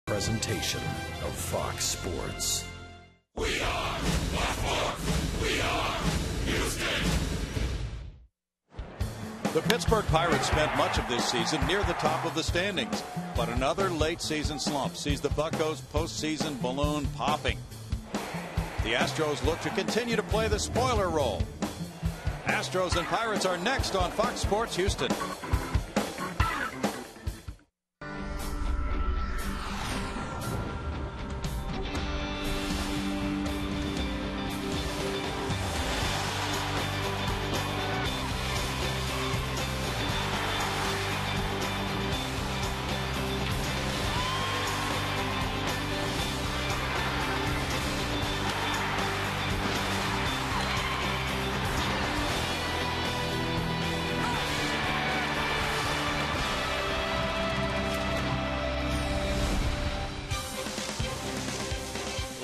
Presentation of Fox Sports. We are Blackboard. We are Houston. The Pittsburgh Pirates spent much of this season near the top of the standings, but another late season slump sees the Buccos' postseason balloon popping. The Astros look to continue to play the spoiler role. Astros and Pirates are next on Fox Sports Houston.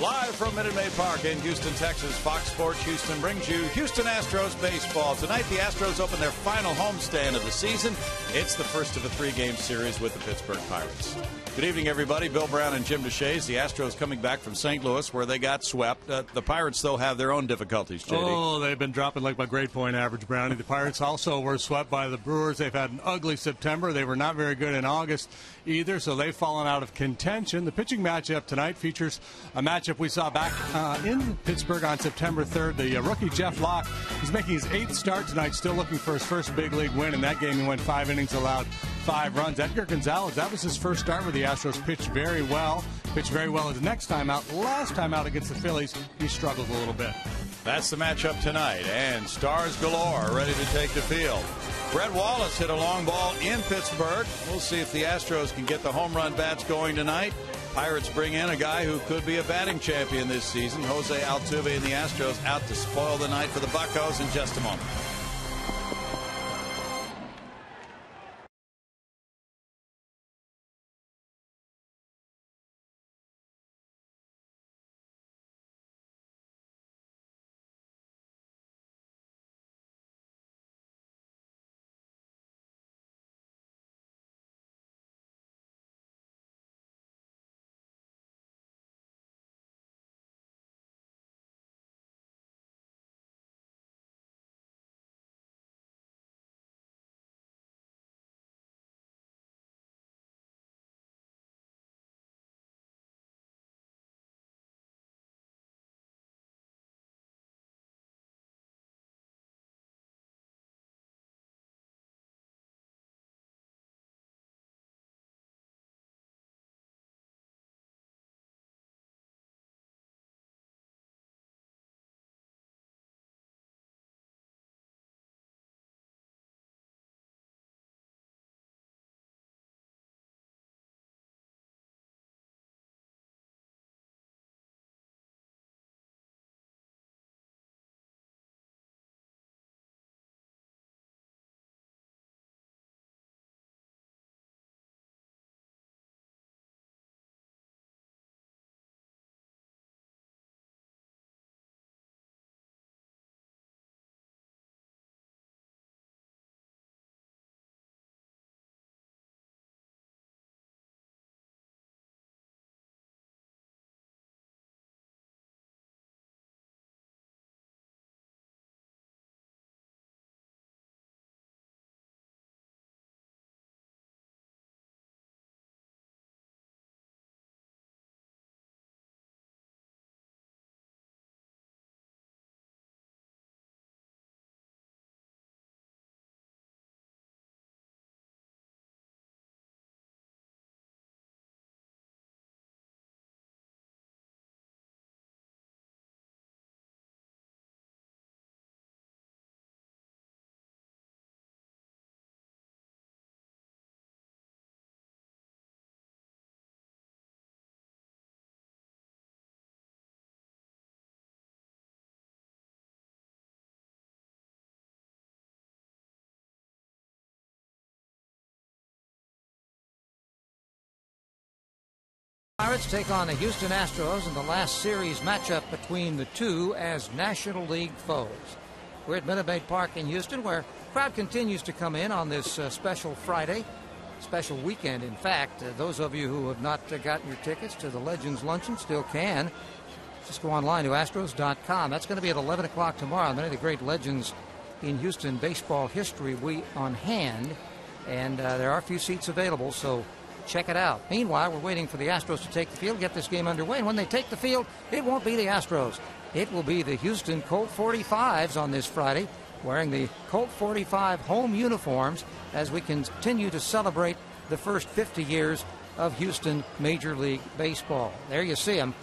Live from Minute Maid Park in Houston, Texas, Fox Sports Houston brings you Houston Astros baseball. Tonight, the Astros open their final homestand of the season. It's the first of a three-game series with the Pittsburgh Pirates. Good evening, everybody. Bill Brown and Jim DeShays. The Astros coming back from St. Louis, where they got swept. The Pirates, though, have their own difficulties, JD. Oh, they've been dropping like my grade point average, Brownie. The Pirates also were swept by the Brewers. They've had an ugly September. They were not very good in August either, so they've fallen out of contention. The pitching matchup tonight features a matchup we saw back in Pittsburgh on September 3rd. The rookie Jeff Locke is making his 8th start tonight, still looking for his first big league win. In that game, he went 5 innings, allowed 5 runs. Edgar Gonzalez, that was his first start with the Astros, pitched very well his next time out. Last time out against the Phillies, he struggled a little bit. That's the matchup tonight, and stars galore ready to take the field. Brett Wallace hit a long ball in Pittsburgh. We'll see if the Astros can get the home run bats going tonight. Pirates bring in a guy who could be a batting champion this season. Jose Altuve and the Astros out to spoil the night for the Buccos in just a moment. Pirates take on the Houston Astros in the last series matchup between the two as National League foes. We're at Minute Maid Park in Houston, where crowd continues to come in on this special Friday. special weekend. In fact, those of you who have not gotten your tickets to the Legends Luncheon still can. Just go online to Astros.com. That's going to be at 11 o'clock tomorrow. Many of the great legends in Houston baseball history we on hand. And there are a few seats available, so check it out. Meanwhile, we're waiting for the Astros to take the field, get this game underway. And when they take the field, it won't be the Astros. It will be the Houston Colt 45s on this Friday, wearing the Colt 45 home uniforms as we continue to celebrate the first 50 years of Houston Major League Baseball. There you see them.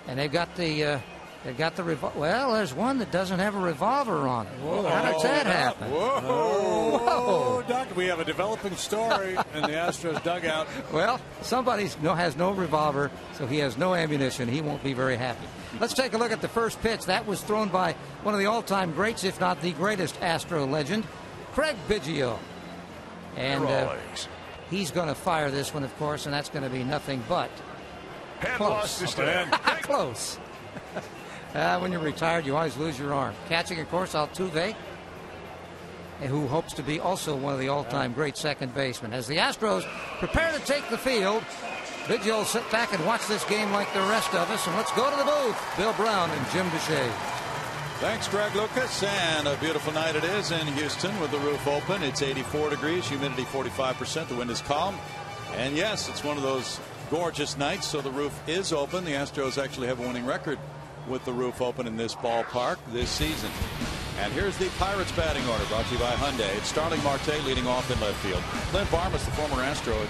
And they've got the revolver. Well, there's one that doesn't have a revolver on it. Whoa. How does that happen? Whoa, Doctor, we have a developing story in the Astros dugout. Well, somebody has no revolver, so he has no ammunition. He won't be very happy. Let's take a look at the first pitch. That was thrown by one of the all-time greats, if not the greatest Astro legend, Craig Biggio. And he's going to fire this one, of course, and that's going to be nothing but close. Close. When you're retired, you always lose your arm. Catching, of course, Altuve, who hopes to be also one of the all-time great second basemen. As the Astros prepare to take the field, Biggio will sit back and watch this game like the rest of us. And let's go to the booth. Bill Brown and Jim Deshaies. Thanks, Greg Lucas. And a beautiful night it is in Houston with the roof open. It's 84 degrees, humidity 45%. The wind is calm. And yes, it's one of those gorgeous nights, so the roof is open. The Astros actually have a winning record with the roof open in this ballpark this season. And here's the Pirates batting order, brought to you by Hyundai. It's Starling Marte leading off in left field. Clint Barmas, the former Astro, at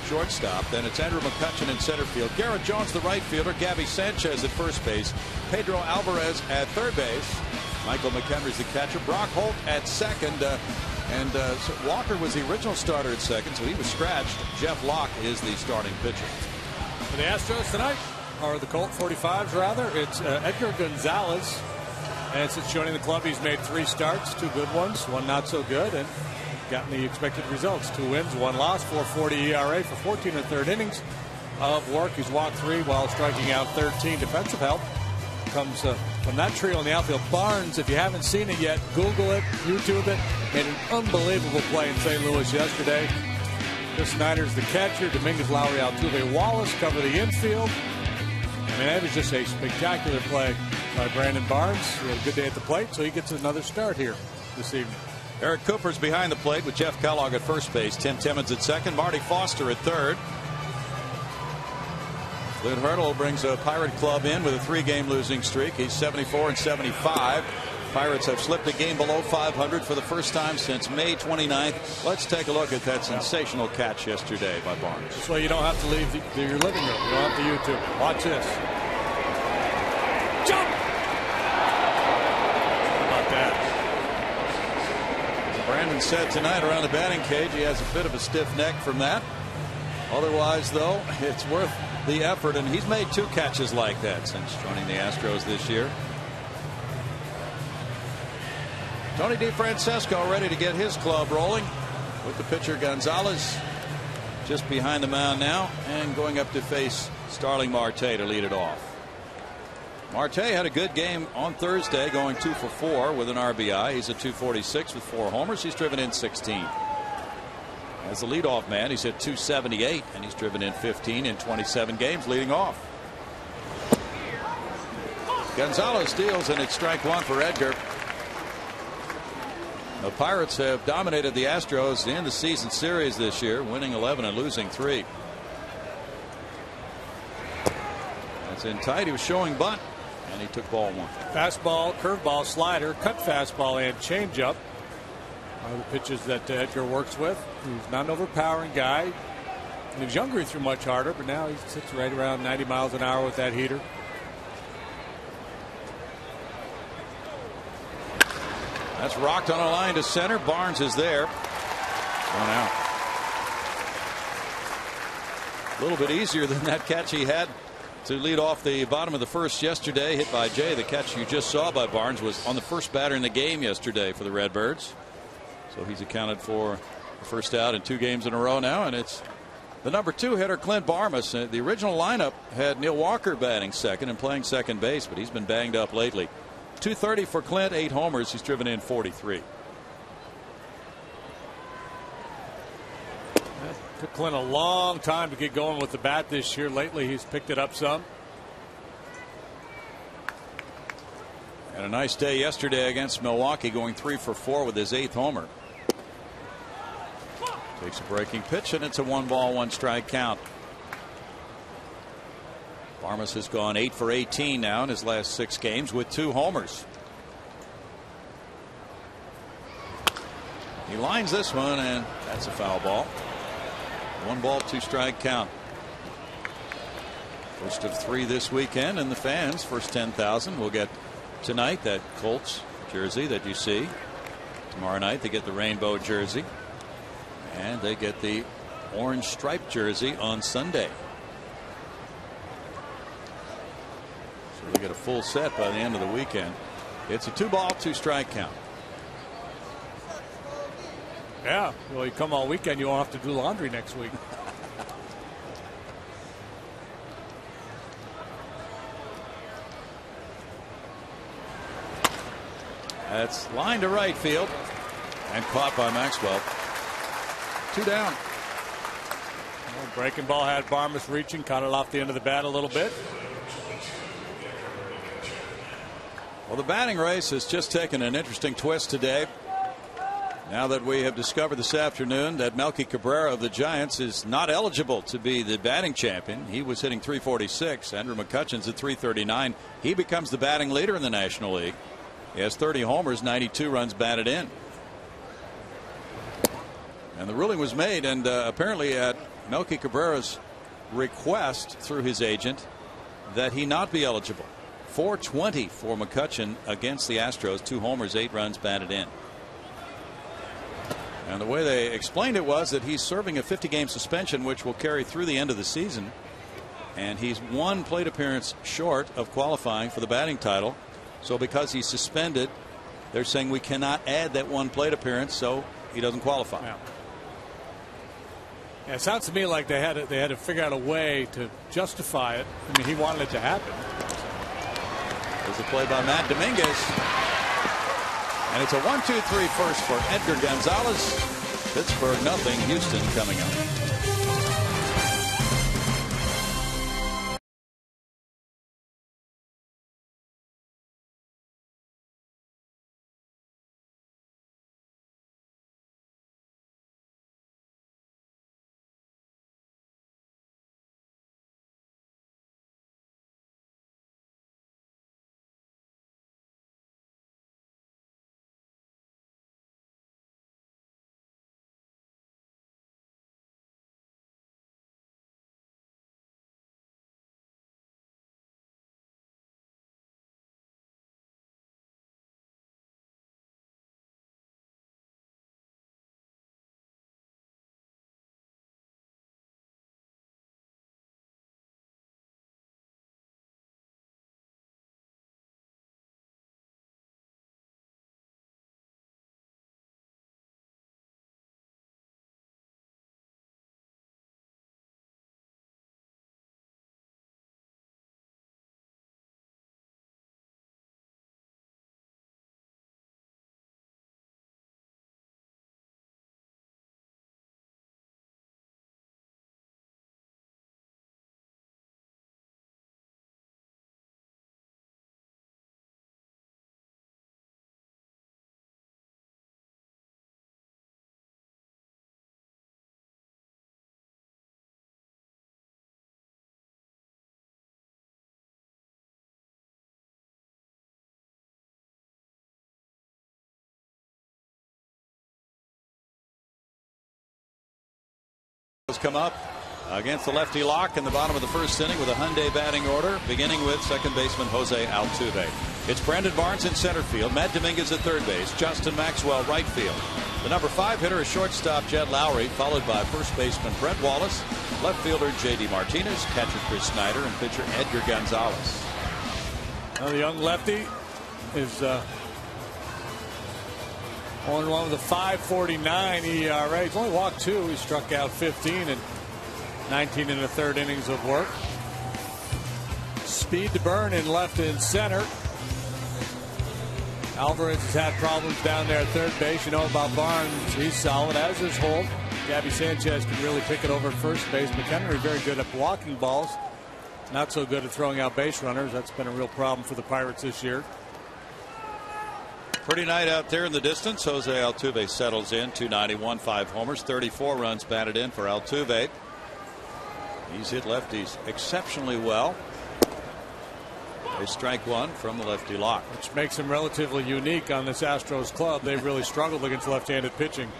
shortstop. Then it's Andrew McCutchen in center field. Garrett Jones, the right fielder. Gabby Sanchez at first base. Pedro Alvarez at third base. Michael McHenry's the catcher. Brock Holt at second. So Walker was the original starter at second, so he was scratched. Jeff Locke is the starting pitcher. For the Astros tonight, or the Colt 45s rather, it's Edgar Gonzalez. And since joining the club, he's made 3 starts, 2 good ones, 1 not so good, and gotten the expected results. 2 wins, 1 loss, 4.40 ERA for 14 1/3 innings of work. He's walked 3 while striking out 13. Defensive help comes from that trio in the outfield. Barnes, if you haven't seen it yet, Google it, YouTube it. Made an unbelievable play in St. Louis yesterday. Chris Snyder's the catcher. Dominguez, Lowry, Altuve, Wallace cover the infield. I mean, that was just a spectacular play by Brandon Barnes. He had a good day at the plate, so he gets another start here this evening. Eric Cooper's behind the plate with Jeff Kellogg at first base. Tim Timmons at second. Marty Foster at third. Clint Hurdle brings a Pirate club in with a 3-game losing streak. He's 74 and 75. Pirates have slipped a game below 500 for the first time since May 29th. Let's take a look at that sensational catch yesterday by Barnes. This way you don't have to leave your living room. You don't have to YouTube. Watch this. Jump! How about that? As Brandon said tonight around the batting cage, he has a bit of a stiff neck from that. Otherwise, though, it's worth the effort, and he's made 2 catches like that since joining the Astros this year. Tony DeFrancesco ready to get his club rolling with the pitcher Gonzalez just behind the mound now and going up to face Starling Marte to lead it off. Marte had a good game on Thursday, going 2 for 4 with an RBI. He's at 246 with 4 homers. He's driven in 16. As the leadoff man, he's hit 278 and he's driven in 15 in 27 games leading off. Gonzalez steals, and it's strike 1 for Edgar. The Pirates have dominated the Astros in the season series this year, winning 11 and losing 3. That's in tight. He was showing bunt, and he took ball 1. Fastball, curveball, slider, cut fastball, and changeup are the pitches that Edgar works with. He's not an overpowering guy. When he was younger, he threw much harder, but now he sits right around 90 miles an hour with that heater. That's rocked on a line to center. Barnes is there. 1 out. A little bit easier than that catch he had to lead off the bottom of the first yesterday, hit by Jay. The catch you just saw by Barnes was on the first batter in the game yesterday for the Redbirds. So he's accounted for the first out in 2 games in a row now, and it's the number 2 hitter, Clint Barmas. The original lineup had Neil Walker batting second and playing second base, but he's been banged up lately. 230 for Clint, 8 homers. He's driven in 43. Took Clint a long time to get going with the bat this year. Lately, he's picked it up some. Had a nice day yesterday against Milwaukee, going 3 for 4 with his 8th homer. Takes a breaking pitch, and it's a 1-ball, 1-strike count. Barmes has gone 8 for 18 now in his last 6 games with 2 homers. He lines this one, and that's a foul ball. 1-ball, 2-strike count. First of 3 this weekend, and the fans, first 10,000, will get tonight that Colts jersey that you see. Tomorrow night they get the rainbow jersey, and they get the orange striped jersey on Sunday. So they get a full set by the end of the weekend. It's a 2-ball, 2-strike count. Yeah, well, you come all weekend, you won't have to do laundry next week. That's line to right field and caught by Maxwell. 2 down. Well, breaking ball had Barmes reaching, caught it off the end of the bat a little bit. Well, the batting race has just taken an interesting twist today. Now that we have discovered this afternoon that Melky Cabrera of the Giants is not eligible to be the batting champion. He was hitting .346. Andrew McCutchen's at .339. He becomes the batting leader in the National League. He has 30 homers, 92 runs batted in. And the ruling was made, and apparently at Melky Cabrera's request through his agent, that he not be eligible. .420 for McCutchen against the Astros. 2 homers, 8 runs batted in. And the way they explained it was that he's serving a 50-game suspension, which will carry through the end of the season. And he's 1 plate appearance short of qualifying for the batting title. So because he's suspended, they're saying we cannot add that 1 plate appearance, so he doesn't qualify. Yeah, it sounds to me like they had to figure out a way to justify it. I mean, he wanted it to happen. There's a play by Matt Dominguez. And it's a 1-2-3 first for Edgar Gonzalez. Pittsburgh nothing. Houston coming up. Come up against the lefty lock in the bottom of the first inning with a Hyundai batting order, beginning with second baseman Jose Altuve. It's Brandon Barnes in center field, Matt Dominguez at third base, Justin Maxwell right field. The number 5 hitter is shortstop Jed Lowry, followed by first baseman Brett Wallace, left fielder J.D. Martinez, catcher Chris Snyder, and pitcher Edgar Gonzalez. Well, the young lefty is on one with a 5.49 ERA. He's only walked 2. He struck out 15 and 19 in the third innings of work. Speed to burn in left and center. Alvarez has had problems down there at third base. You know about Barnes. He's solid, as is Holt. Gabby Sanchez can really pick it over at first base. McHenry very good at blocking balls. Not so good at throwing out base runners. That's been a real problem for the Pirates this year. Pretty night out there in the distance. Jose Altuve settles in. 291, 5 homers, 34 runs batted in for Altuve. He's hit lefties exceptionally well. A strike one from the lefty lock, which makes him relatively unique on this Astros club. They've really struggled against left-handed pitching.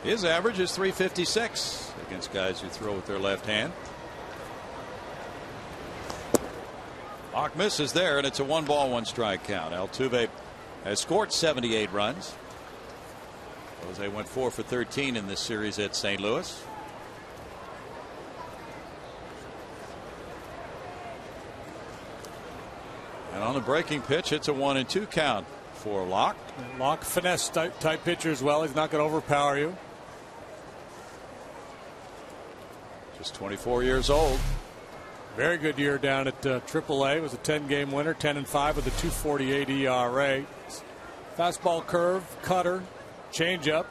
His average is .356 against guys who throw with their left hand. Lock misses there, and it's a 1-ball, 1-strike count. Altuve has scored 78 runs. Jose went 4 for 13 in this series at St. Louis. And on the breaking pitch, it's a 1-2 count for Locke. Locke, finesse type pitcher as well. He's not going to overpower you. Just 24 years old. Very good year down at AAA. Was a 10-game winner, 10-5 with a 2.48 ERA. Fastball, curve, cutter, changeup.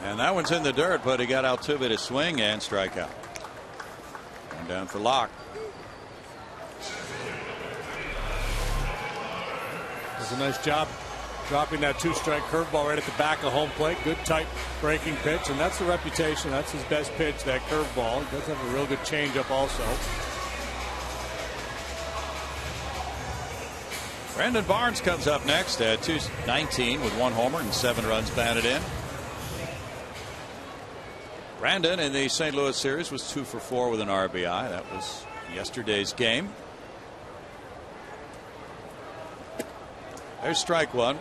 And that one's in the dirt, but he got Altuve to swing and strike out. One down for Locke. Does a nice job dropping that 2-strike curveball right at the back of home plate. Good tight breaking pitch, and that's the reputation. That's his best pitch, that curveball. He does have a real good changeup also. Brandon Barnes comes up next at 219 with 1 homer and 7 runs batted in. Brandon in the St. Louis series was 2 for 4 with an RBI. That was yesterday's game. There's strike one.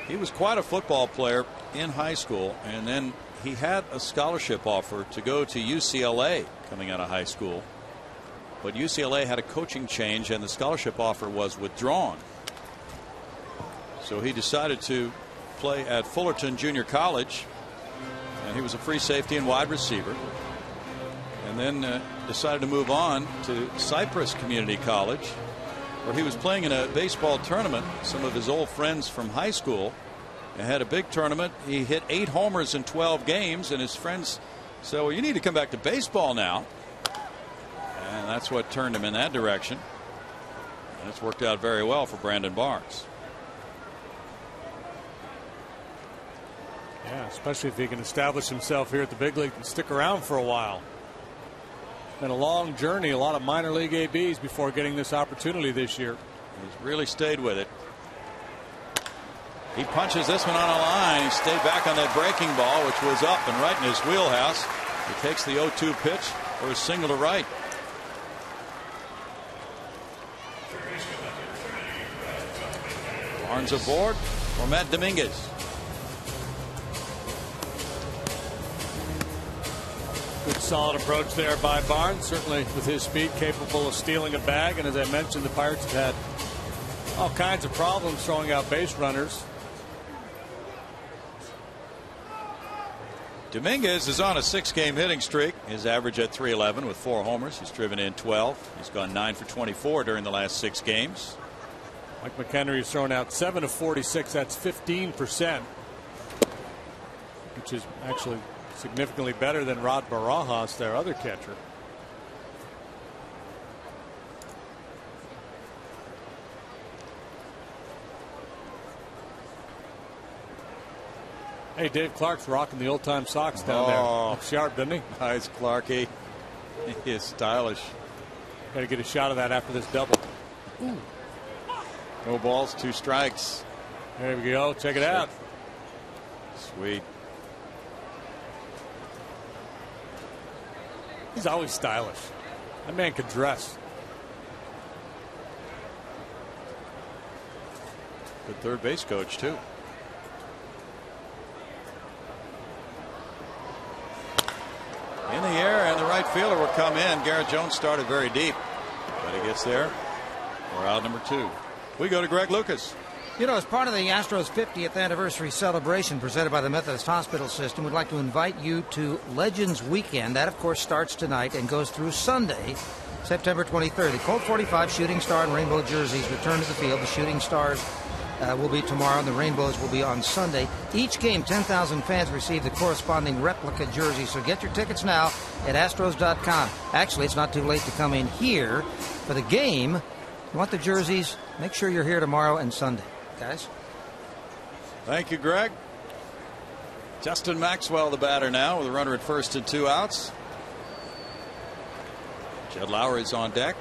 He was quite a football player in high school, and then he had a scholarship offer to go to UCLA coming out of high school. But UCLA had a coaching change, and the scholarship offer was withdrawn. So he decided to play at Fullerton Junior College. And he was a free safety and wide receiver, and then decided to move on to Cypress Community College, where he was playing in a baseball tournament. Some of his old friends from high school, and had a big tournament. He hit 8 homers in 12 games, and his friends said, well, you need to come back to baseball now. And that's what turned him in that direction. And it's worked out very well for Brandon Barnes. Yeah, especially if he can establish himself here at the big league and stick around for a while. Been a long journey, a lot of minor league ABs before getting this opportunity this year. He's really stayed with it. He punches this one on a line. He stayed back on that breaking ball, which was up and right in his wheelhouse. He takes the 0-2 pitch for a single to right. Barnes aboard for Matt Dominguez. Good solid approach there by Barnes. Certainly with his speed capable of stealing a bag. And as I mentioned, the Pirates have had all kinds of problems throwing out base runners. Dominguez is on a 6-game hitting streak. His average at .311 with 4 homers. He's driven in 12. He's gone 9 for 24 during the last 6 games. Mike McHenry has thrown out 7 of 46. That's 15%, which is actually significantly better than Rod Barajas, their other catcher. Hey, Dave Clark's rocking the old-time socks down there. Looks sharp, doesn't he? Nice, Clarky. He is stylish. Got to get a shot of that after this double. Ooh. No balls, 2 strikes. There we go. Check it out. Sweet. He's always stylish. That man could dress. Good third base coach, too. In the air, and the right fielder will come in. Garrett Jones started very deep, but he gets there. We're out number 2. We go to Greg Lucas. You know, as part of the Astros 50th anniversary celebration presented by the Methodist Hospital System, we'd like to invite you to Legends Weekend. That, of course, starts tonight and goes through Sunday. September 23rd. The Colt 45 Shooting Star and Rainbow jerseys return to the field. The Shooting Stars will be tomorrow, and the Rainbows will be on Sunday. Each game, 10,000 fans receive the corresponding replica jersey. So get your tickets now at Astros.com. Actually, it's not too late to come in here for the game. You want the jerseys? Make sure you're here tomorrow and Sunday, guys. Thank you, Greg. Justin Maxwell, the batter now, with a runner at first and 2 outs. Jed Lowry's on deck.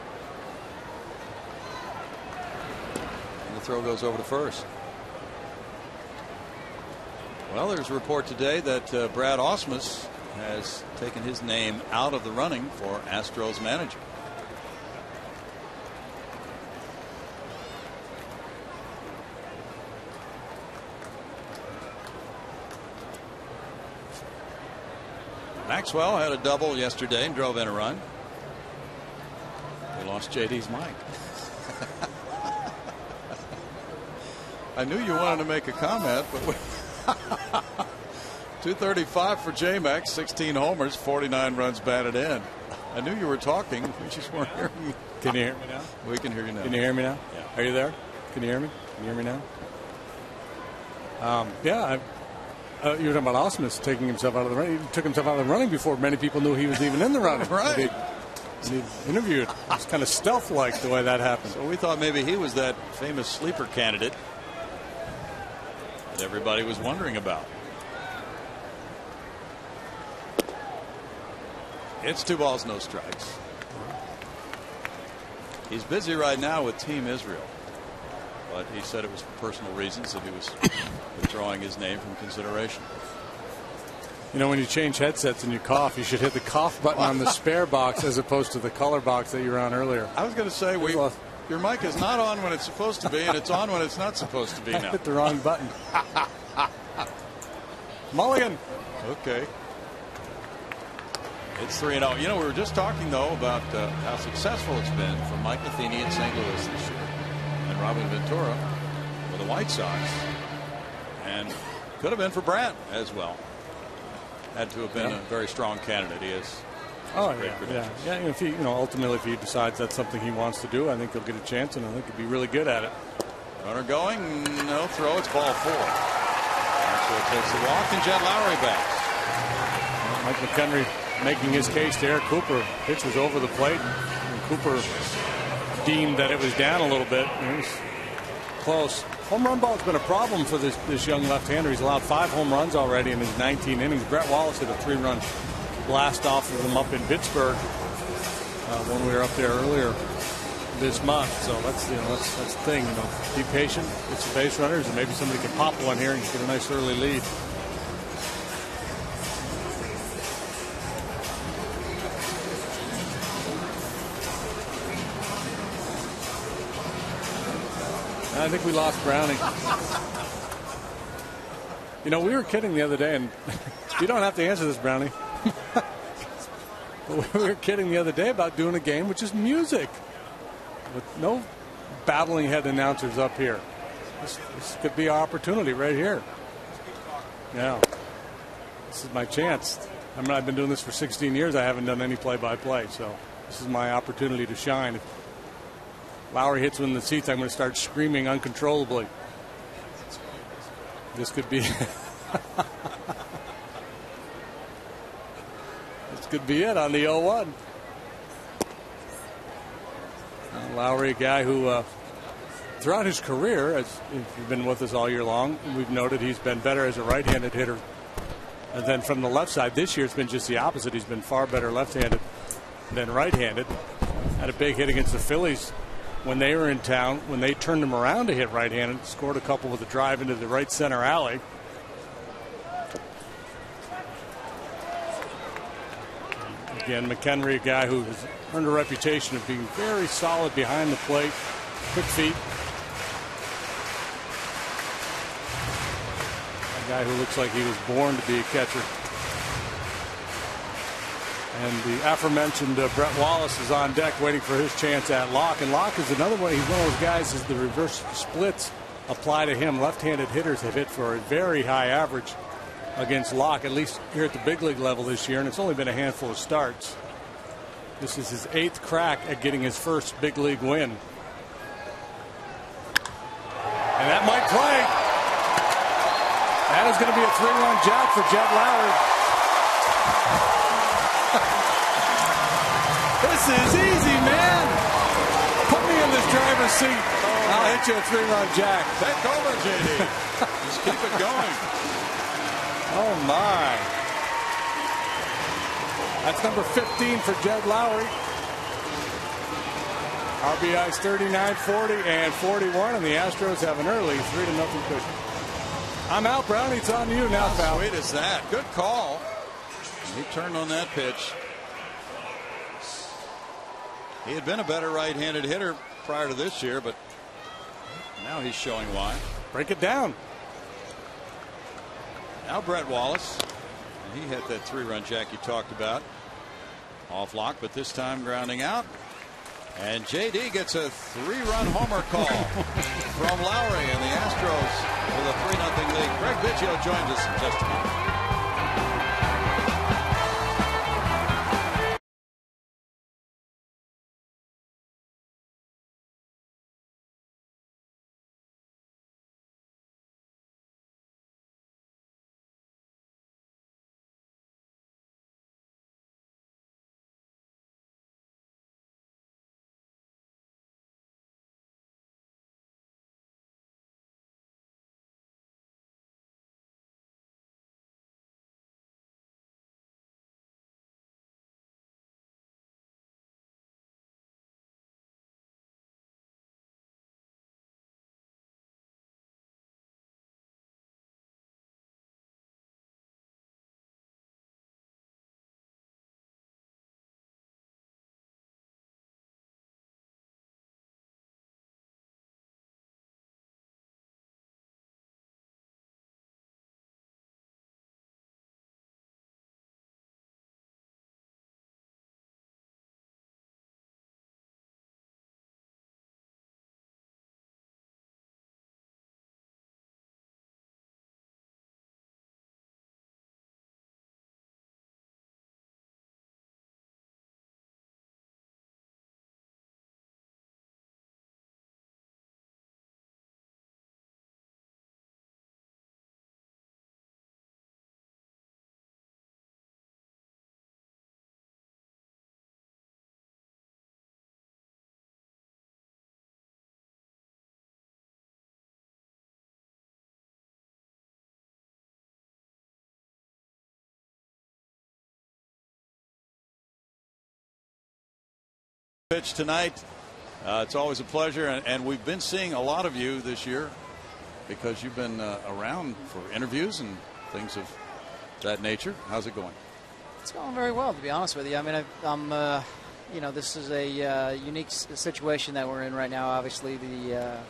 And the throw goes over to first. Well, there's a report today that Brad Ausmus has taken his name out of the running for Astros manager. Maxwell had a double yesterday and drove in a run. We lost JD's mic. I knew you wanted to make a comment, but 235 for J-Max, 16 homers, 49 runs batted in. I knew you were talking. We just weren't hearing you. Can you hear me now? We can hear you now. Can you hear me now? Yeah. Are you there? Can you hear me? Can you hear me now? Yeah. You were talking about Ausmus taking himself out of the running. He took himself out of the running before many people knew he was even in the running. Right. He interviewed. It was kind of stealth-like the way that happened. So we thought maybe he was that famous sleeper candidate that everybody was wondering about. It's 2 balls, no strikes. He's busy right now with Team Israel, but he said it was for personal reasons that he was withdrawing his name from consideration. You know, when you change headsets and you cough, you should hit the cough button on the spare box as opposed to the color box that you were on earlier. I was going to say, your mic is not on when it's supposed to be, and it's on when it's not supposed to be now. I hit the wrong button. Mulligan. Okay. It's 3-0. You know, we were just talking, though, about how successful it's been for Mike Matheny in St. Louis this year and Robin Ventura with the White Sox, and could have been for Brad as well. Had to have been a very strong candidate. He is. Yeah. If he, ultimately, if he decides that's something he wants to do, I think he'll get a chance, and I think he'll be really good at it. Runner going, no throw. It's ball 4. Maxwell takes the walk, and Jed Lowry bats. Mike McHenry making his case to Eric Cooper. Pitch was over the plate, and Cooper deemed that it was down a little bit. It was close. Home run ball has been a problem for this young left-hander. He's allowed 5 home runs already in his 19 innings. Brett Wallace hit a 3-run blast off of him up in Pittsburgh when we were up there earlier this month. So that's the thing. Be patient, get some base runners, and maybe somebody can pop one here and get a nice early lead. I think we lost Browning. We were kidding the other day, and you don't have to answer this, Brownie. But we were kidding the other day about doing a game which is music with no battling head announcers up here. This could be our opportunity right here. Yeah, this is my chance. I've been doing this for 16 years. I haven't done any play-by-play, so this is my opportunity to shine. If Lowry hits one in the seats, I'm going to start screaming uncontrollably. This could be this could be it on the 0-1. Lowry, a guy who throughout his career, if you've been with us all year long, we've noted he's been better as a right-handed hitter than from the left side. This year it's been just the opposite. He's been far better left-handed than right-handed. Had a big hit against the Phillies when they were in town, when they turned him around to hit right-handed, scored a couple with a drive into the right center alley. Again, McHenry, a guy who has earned a reputation of being very solid behind the plate, quick feet. A guy who looks like he was born to be a catcher. And the aforementioned Brett Wallace is on deck waiting for his chance at Locke. And Locke is another one. He's one of those guys as the reverse splits apply to him. Left-handed hitters have hit for a very high average against Locke, at least here at the big league level this year. And it's only been a handful of starts. This is his 8th crack at getting his first big league win. And that might play. That is going to be a 3-run jack for Jed Lowry. This is easy, man. Put me in this driver's seat. I'll hit you a 3-run jack. Take over, JD. Just keep it going. Oh, my. That's number 15 for Jed Lowry. RBIs 39, 40, and 41, and the Astros have an early 3-0 cushion. I'm out, Brownie. It's on you now, pal. How sweet is that? Good call. He turned on that pitch. He had been a better right-handed hitter prior to this year, but now he's showing why. Break it down. Now Brett Wallace. And he hit that 3-run jack you talked about. Off lock, but this time grounding out. And JD gets a 3-run homer call from Lowry, and the Astros with a 3-0 lead. Greg Biggio joins us in just a minute. Pitch tonight. It's always a pleasure, and we've been seeing a lot of you this year because you've been around for interviews and things of that nature. How's it going? It's going very well, to be honest with you. I mean, I'm you know, this is a unique situation that we're in right now. Obviously, the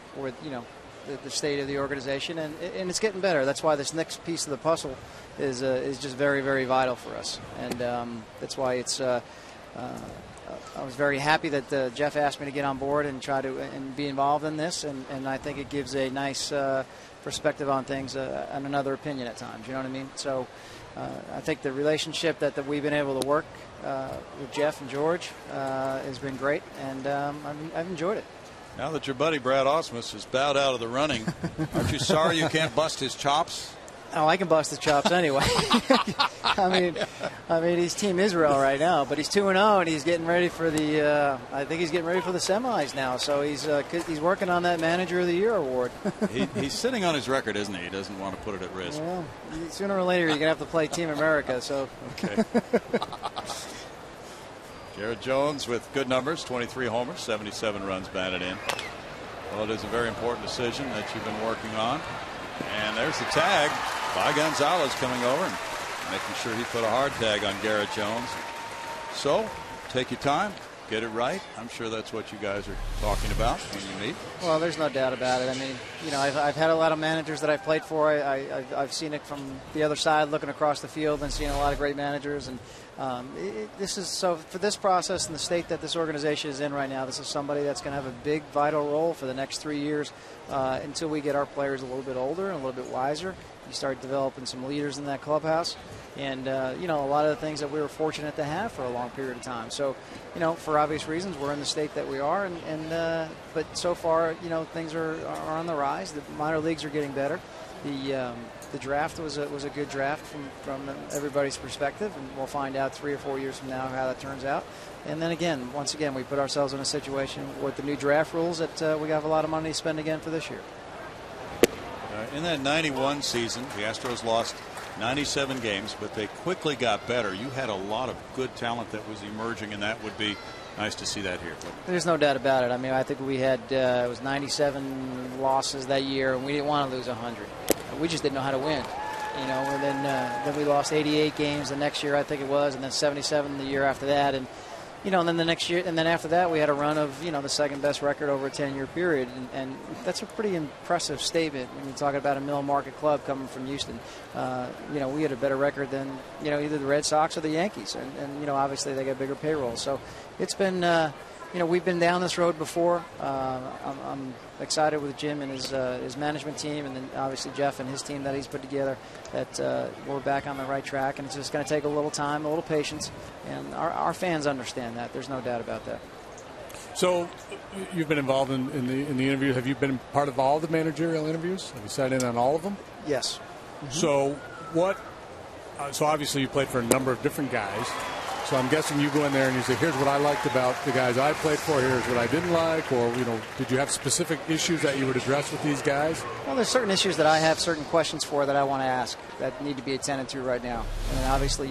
state of the organization, and it's getting better. That's why this next piece of the puzzle is just very, very vital for us, and that's why it's. I was very happy that Jeff asked me to get on board and try to and be involved in this, and I think it gives a nice perspective on things and another opinion at times. You know what I mean? So I think the relationship that we've been able to work with Jeff and George has been great, and I've enjoyed it. Now that your buddy Brad Ausmus has bowed out of the running, aren't you sorry you can't bust his chops? Oh, I can bust his chops anyway. I mean, he's Team Israel right now, but he's 2-0, and he's getting ready for the. I think he's getting ready for the semis now. So he's working on that Manager of the Year award. He's sitting on his record, isn't he? He doesn't want to put it at risk. Well, sooner or later, you're gonna have to play Team America. So. Okay. Jared Jones with good numbers, 23 homers, 77 runs batted in. Well, it is a very important decision that you've been working on. And there's the tag by Gonzalez coming over and making sure he put a hard tag on Garrett Jones. So take your time, get it right. I'm sure that's what you guys are talking about when you meet. Well, there's no doubt about it. I mean, you know, I've had a lot of managers that I've played for. I've seen it from the other side, looking across the field and seeing a lot of great managers. And This is so for this process and the state that this organization is in right now. This is somebody that's going to have a big, vital role for the next 3 years until we get our players a little bit older and a little bit wiser. You start developing some leaders in that clubhouse, and a lot of the things that we were fortunate to have for a long period of time. So, for obvious reasons, we're in the state that we are, but so far, things are on the rise. The minor leagues are getting better. The draft was a good draft from everybody's perspective, and we'll find out 3 or 4 years from now how that turns out. And then once again, we put ourselves in a situation with the new draft rules that we have a lot of money to spend again for this year. In that 91 season, the Astros lost 97 games, but they quickly got better. You had a lot of good talent that was emerging, and that would be nice to see that here. There's no doubt about it. I mean, I think we had it was 97 losses that year, and we didn't want to lose 100. We just didn't know how to win. And then we lost 88 games the next year, I think it was, and then 77 the year after that. And and then the next year, and then after that, we had a run of, the second best record over a 10-year period. And that's a pretty impressive statement when you're talking about a middle market club coming from Houston. We had a better record than, either the Red Sox or the Yankees. And obviously they got bigger payrolls. So it's been, we've been down this road before. I'm excited with Jim and his management team, and then obviously Jeff and his team that he's put together, that we're back on the right track. And it's just going to take a little time, a little patience. And our fans understand that. There's no doubt about that. So you've been involved in the interview. Have you been part of all the managerial interviews? Have you sat in on all of them? Yes. Mm-hmm. So so obviously you played for a number of different guys. So I'm guessing you go in there and you say, here's what I liked about the guys I played for, here's what I didn't like, or, did you have specific issues that you would address with these guys? Well, there's certain issues that I have certain questions for that I want to ask that need to be attended to right now. And obviously,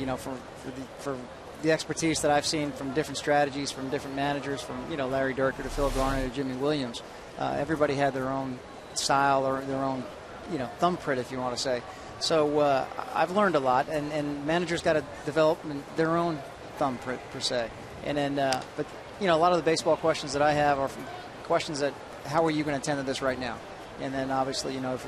for the expertise that I've seen from different strategies, from different managers, from, Larry Durker to Phil Garner to Jimmy Williams, everybody had their own style or their own, thumbprint, if you want to say. So I've learned a lot, and managers got to develop their own thumbprint per se. And then, but a lot of the baseball questions that I have are from questions that, how are you going to attend to this right now? And then obviously, if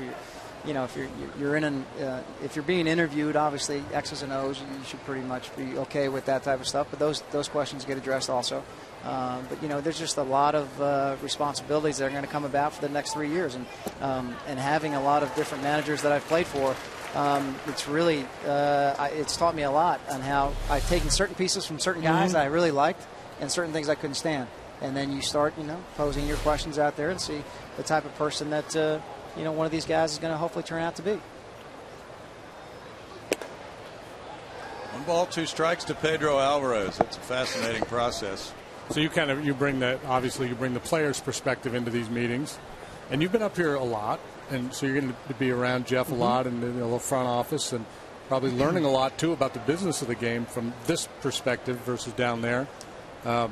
you're being interviewed, obviously X's and O's, you should pretty much be okay with that type of stuff. But those questions get addressed also. But there's just a lot of responsibilities that are going to come about for the next 3 years, and having a lot of different managers that I've played for. It's really it's taught me a lot on how I've taken certain pieces from certain guys that I really liked and certain things I couldn't stand. And then you start, posing your questions out there and see the type of person that, one of these guys is going to hopefully turn out to be. 1 ball, 2 strikes to Pedro Alvarez. It's a fascinating process. So you bring the player's perspective into these meetings. And you've been up here a lot. And so you're going to be around Jeff a lot in the front office, and probably learning a lot, too, about the business of the game from this perspective versus down there. I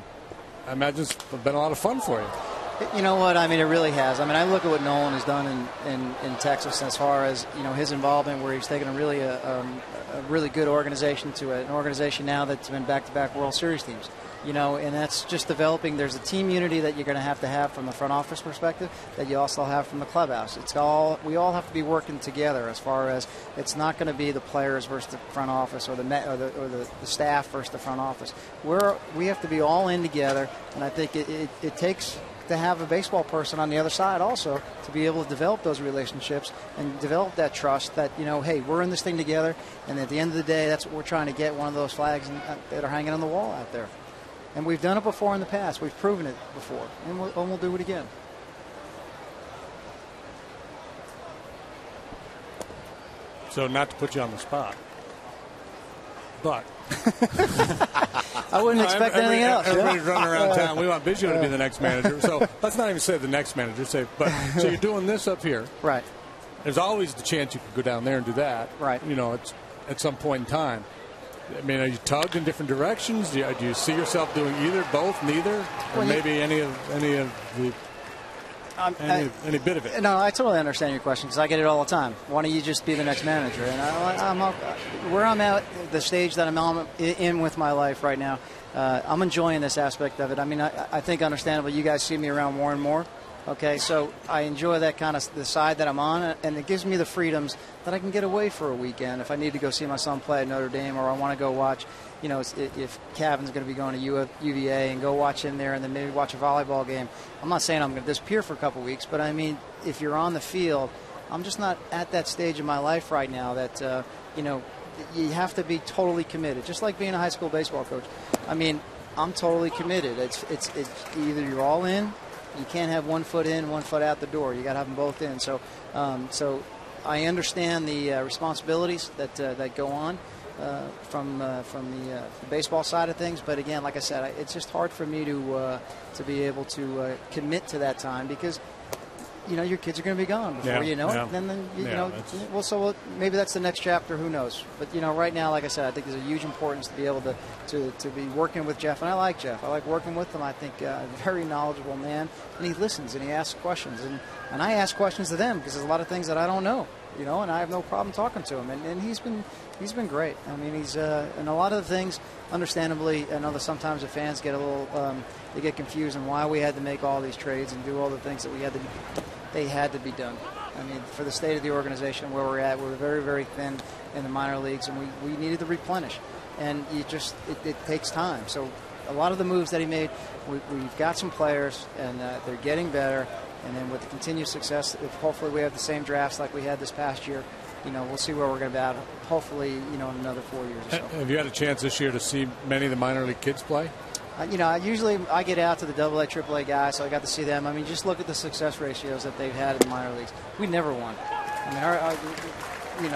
imagine it's been a lot of fun for you. You know what? I mean, it really has. I mean, I look at what Nolan has done in Texas as far as, his involvement, where he's taken a really good organization to an organization now that's been back-to-back World Series teams. And that's just developing. There's a team unity that you're going to have from the front office perspective that you also have from the clubhouse. We all have to be working together, as far as it's not going to be the players versus the front office or the staff versus the front office. We have to be all in together, and I think it takes to have a baseball person on the other side also to be able to develop those relationships and develop that trust that, hey, we're in this thing together, and at the end of the day, that's what we're trying to get, one of those flags that are hanging on the wall out there. And we've done it before in the past. We've proven it before. And we'll do it again. So not to put you on the spot, but I wouldn't expect anything else. Everybody's running around town. We want Biggio to be the next manager. So let's not even say the next manager. So you're doing this up here. Right. There's always the chance you could go down there and do that. Right. It's at some point in time. I mean, are you tugged in different directions? Do you see yourself doing either, both, neither, or maybe any bit of it? No, I totally understand your question because I get it all the time. Why don't you just be the next manager? And where I'm at, the stage that I'm in with my life right now, I'm enjoying this aspect of it. I mean, I think understandably you guys see me around more and more. Okay, so I enjoy that kind of the side that I'm on, and it gives me the freedoms that I can get away for a weekend if I need to go see my son play at Notre Dame, or I want to go watch, if Cavan's going to be going to UVA and go watch him there and then maybe watch a volleyball game. I'm not saying I'm going to disappear for a couple weeks, but I mean, if you're on the field, I'm just not at that stage in my life right now that, you have to be totally committed, just like being a high school baseball coach. I mean, I'm totally committed. It's either you're all in. You can't have one foot in, one foot out the door. You got to have them both in. So I understand the responsibilities that go on from the baseball side of things. But again, like I said, it's just hard for me to be able to commit to that time because your kids are going to be gone before you know it. And then so maybe that's the next chapter. Who knows? But right now, like I said, I think there's a huge importance to be able to be working with Jeff, and I like Jeff. I like working with him. I think a very knowledgeable man, and he listens and he asks questions, and I ask questions to them because there's a lot of things that I don't know. And I have no problem talking to him, and he's been great. I mean, he's and a lot of the things, understandably, I know that sometimes the fans get a little they get confused on why we had to make all these trades and do all the things that we had to. They had to be done. I mean, for the state of the organization where we're at, we're very, very thin in the minor leagues, and we needed to replenish. And it takes time. So a lot of the moves that he made, we've got some players, and they're getting better. And then with the continued success, if hopefully we have the same drafts like we had this past year, we'll see where we're going to be at. Hopefully, in another 4 years or so. Have you had a chance this year to see many of the minor league kids play? Usually I get out to the AA, AAA guys, so I got to see them. I mean, just look at the success ratios that they've had in the minor leagues. We never won. I mean,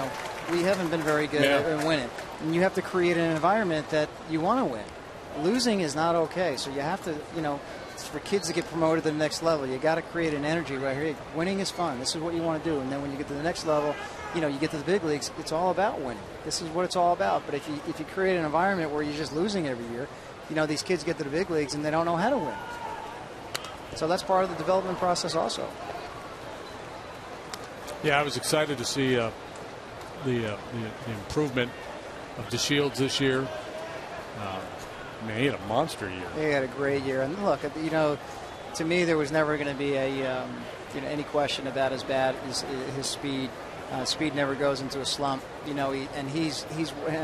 we haven't been very good at winning. And you have to create an environment that you want to win. Losing is not okay, so you have to, for kids to get promoted to the next level, you got to create an energy right here. Winning is fun. This is what you want to do. And then when you get to the next level, you get to the big leagues, it's all about winning. This is what it's all about. But if you create an environment where you're just losing every year, these kids get to the big leagues and they don't know how to win. So that's part of the development process also. Yeah, I was excited to see the improvement of DeShields this year. He had a monster year. He had a great year. And look, to me, there was never going to be any question about his speed. Speed never goes into a slump. And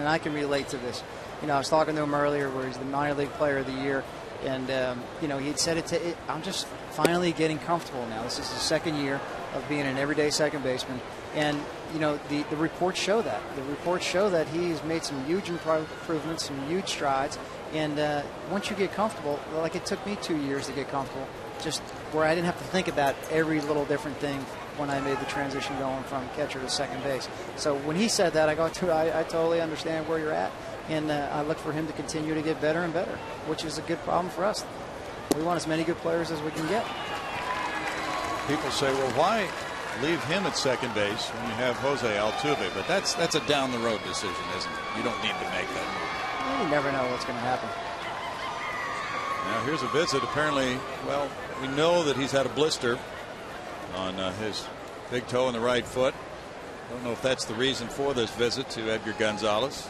I can relate to this. I was talking to him earlier where he's the minor league player of the year, and he'd said I'm just finally getting comfortable now. This is his second year of being an everyday second baseman, and the reports show that. The reports show that he's made some huge improvements, some huge strides, and once you get comfortable, like it took me 2 years to get comfortable, just where I didn't have to think about every little different thing when I made the transition going from catcher to second base. So when he said that, I totally understand where you're at. And I look for him to continue to get better and better, which is a good problem for us. We want as many good players as we can get. People say, well, why leave him at second base when you have Jose Altuve? But that's a down-the-road decision, isn't it? You don't need to make that move. You never know what's going to happen. Now, here's a visit. Apparently, well, we know that he's had a blister on his big toe in the right foot. Don't know if that's the reason for this visit to Edgar Gonzalez.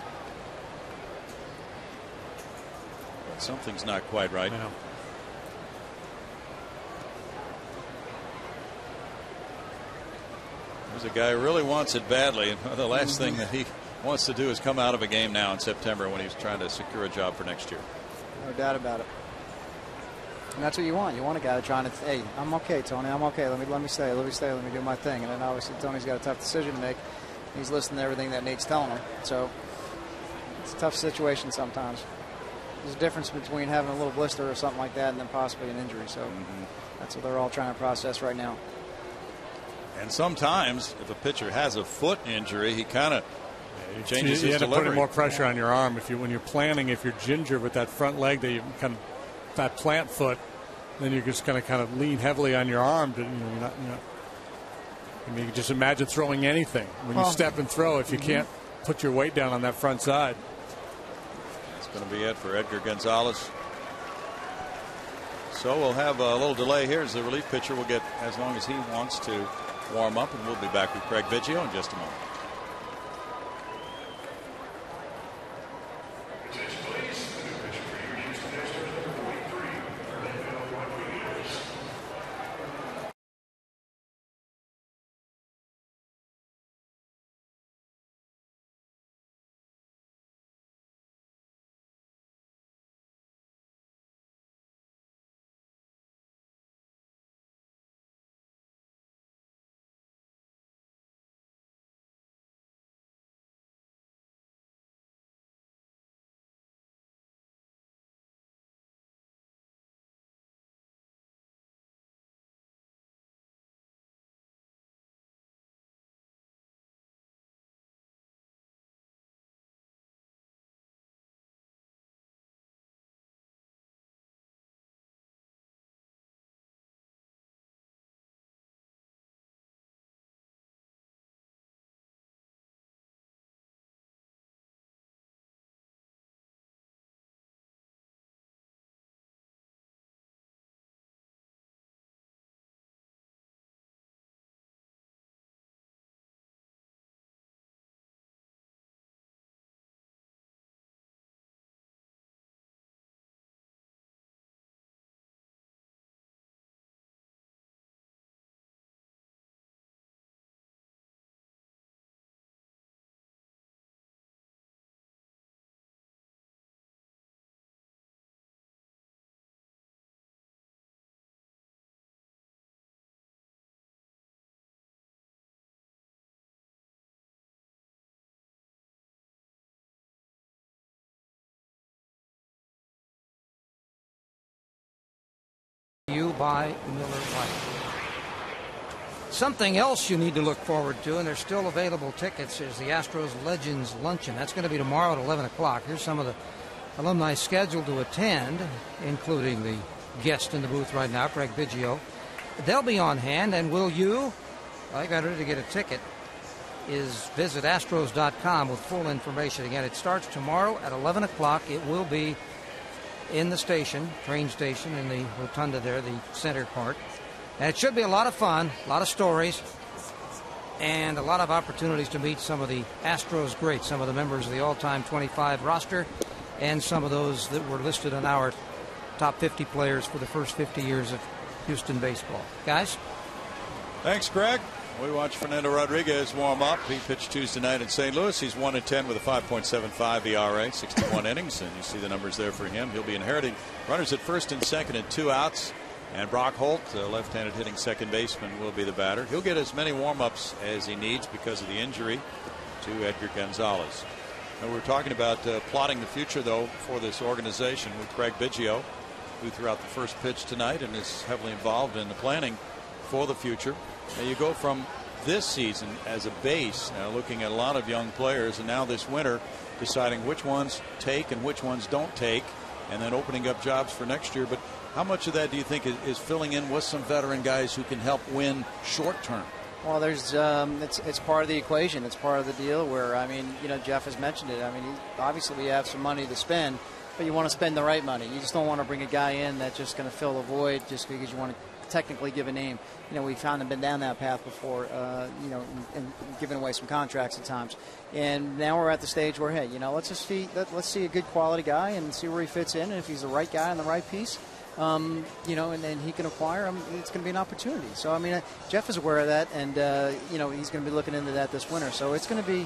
Something's not quite right. Yeah. There's a guy who really wants it badly, and the last thing that he wants to do is come out of a game now in September when he's trying to secure a job for next year. No doubt about it. And that's what you want. You want a guy trying to, hey, I'm okay, Tony. I'm okay. Let me stay. Let me do my thing. And then obviously Tony's got a tough decision to make. He's listening to everything that Nate's telling him. So it's a tough situation sometimes. There's a difference between having a little blister or something like that and then possibly an injury. So that's what they're all trying to process right now. And sometimes if a pitcher has a foot injury, he kind of changes his delivery. You end up putting more pressure on your arm. When you're planning, if you're ginger with that front leg that you kind of that plant foot, then you're just going to kind of lean heavily on your arm. To, I mean, you can just imagine throwing anything when you step and throw if you can't put your weight down on that front side. Going to be it for Edgar Gonzalez. So we'll have a little delay here as the relief pitcher will get as long as he wants to warm up, and we'll be back with Craig Biggio in just a moment. ATU by Miller Lite. Something else you need to look forward to, and there's still available tickets, is the Astros Legends Luncheon. That's going to be tomorrow at 11 o'clock. Here's some of the alumni scheduled to attend, including the guest in the booth right now, Craig Biggio. They'll be on hand, and will you? All you got to do to get a ticket is visit Astros.com with full information. Again, it starts tomorrow at 11 o'clock. It will be in the station, train station, in the rotunda there, the center part. And it should be a lot of fun, a lot of stories, and a lot of opportunities to meet some of the Astros greats, some of the members of the all-time 25 roster, and some of those that were listed on our top 50 players for the first 50 years of Houston baseball. Guys? Thanks, Greg. We watched Fernando Rodriguez warm up. He pitched Tuesday night in St. Louis. He's 1-10 with a 5.75 ERA, 61 innings, and you see the numbers there for him. He'll be inheriting runners at first and second and 2 outs. And Brock Holt, a left-handed hitting second baseman, will be the batter. He'll get as many warm-ups as he needs because of the injury to Edgar Gonzalez. And we're talking about plotting the future, though, for this organization with Craig Biggio, who threw out the first pitch tonight and is heavily involved in the planning for the future. Now you go from this season as a base, looking at a lot of young players, and now this winter deciding which ones take and which ones don't take, and then opening up jobs for next year. But how much of that do you think is filling in with some veteran guys who can help win short term? Well, there's it's part of the equation. It's part of the deal where, I mean, Jeff has mentioned it. I mean, obviously we have some money to spend, but you want to spend the right money. You just don't want to bring a guy in that's just going to fill a void just because you want to technically give a name. We found and been down that path before, and giving away some contracts at times. And now we're at the stage where, hey, let's see a good quality guy and see where he fits in. And if he's the right guy in the right piece, and then he can acquire him, it's going to be an opportunity. So, I mean, Jeff is aware of that, and, he's going to be looking into that this winter. So it's going to be,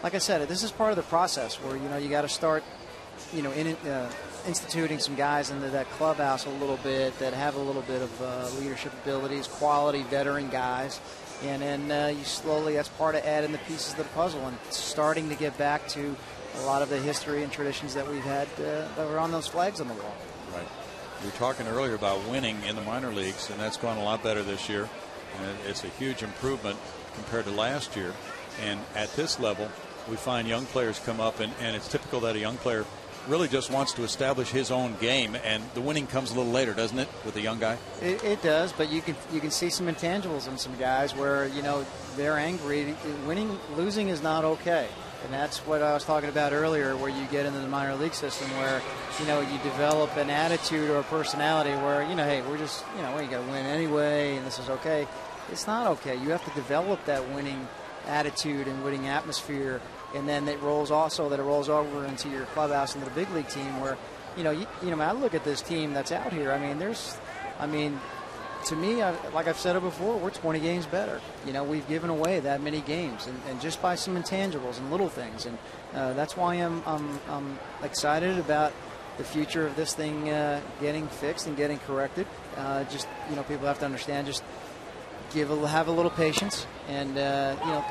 like I said, this is part of the process where, you got to start, instituting some guys into that clubhouse a little bit that have a little bit of leadership abilities, quality veteran guys. And then you slowly, that's part of adding the pieces of the puzzle and starting to get back to a lot of the history and traditions that we've had that were on those flags on the wall. Right. We were talking earlier about winning in the minor leagues, and that's gone a lot better this year. And it's a huge improvement compared to last year. And at this level, we find young players come up, and it's typical that a young player really just wants to establish his own game, and the winning comes a little later, doesn't it, with a young guy? It does, but you can see some intangibles in some guys where they're angry. Losing is not okay, and that's what I was talking about earlier, where you get into the minor league system where you develop an attitude or a personality where hey, we're just we got to win anyway, and this is okay. It's not okay. You have to develop that winning attitude and winning atmosphere. And then it rolls over into your clubhouse, into the big league team where, I look at this team that's out here. I mean, to me, like I've said it before, we're 20 games better. We've given away that many games, and just by some intangibles and little things. And that's why I'm excited about the future of this thing getting fixed and getting corrected. People have to understand, just have a little patience, and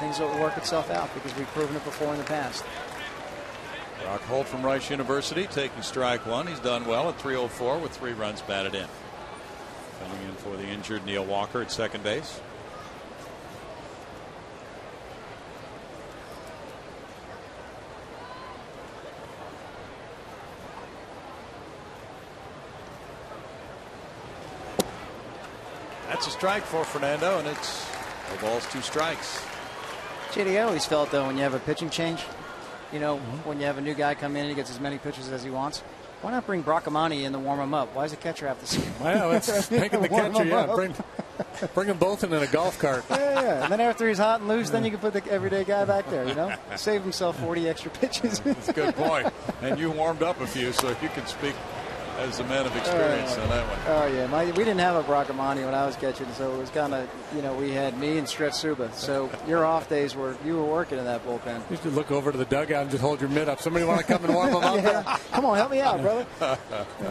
things will work itself out because we've proven it before in the past. Brock Holt from Rice University taking strike one. He's done well at 304 with 3 runs batted in. Coming in for the injured Neil Walker at second base. That's a strike for Fernando, and it's 4 balls, 2 strikes. JD, I always felt, though, when you have a pitching change, when you have a new guy come in and he gets as many pitches as he wants, why not bring Brock Amani in to warm him up? Why does the catcher have to see him? Well, it's making the catcher, bring them both in a golf cart. Yeah. And then after he's hot and loose, then you can put the everyday guy back there, Save himself 40 extra pitches. That's a good point. And you warmed up a few, so you can speak as a man of experience on that one. Oh, yeah. We didn't have a Brock Amani when I was catching, so it was kind of, we had me and Stretch Suba. So your off days you were working in that bullpen. You should look over to the dugout and just hold your mitt up. Somebody want to come and warm them up there? Come on, help me out, brother.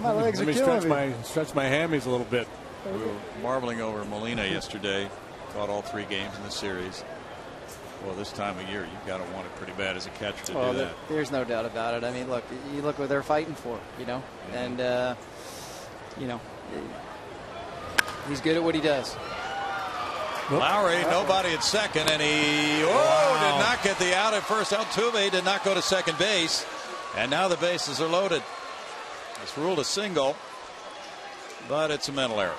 My legs are killing me. Stretch my hammies a little bit. We were marveling over Molina yesterday. Caught all 3 games in the series. Well, this time of year, you've got to want it pretty bad as a catcher to do that. There's no doubt about it. I mean, look what they're fighting for, and, He's good at what he does. Lowry, nobody at second, and he did not get the out at first. Altuve did not go to second base, and now the bases are loaded. It's ruled a single, but it's a mental error.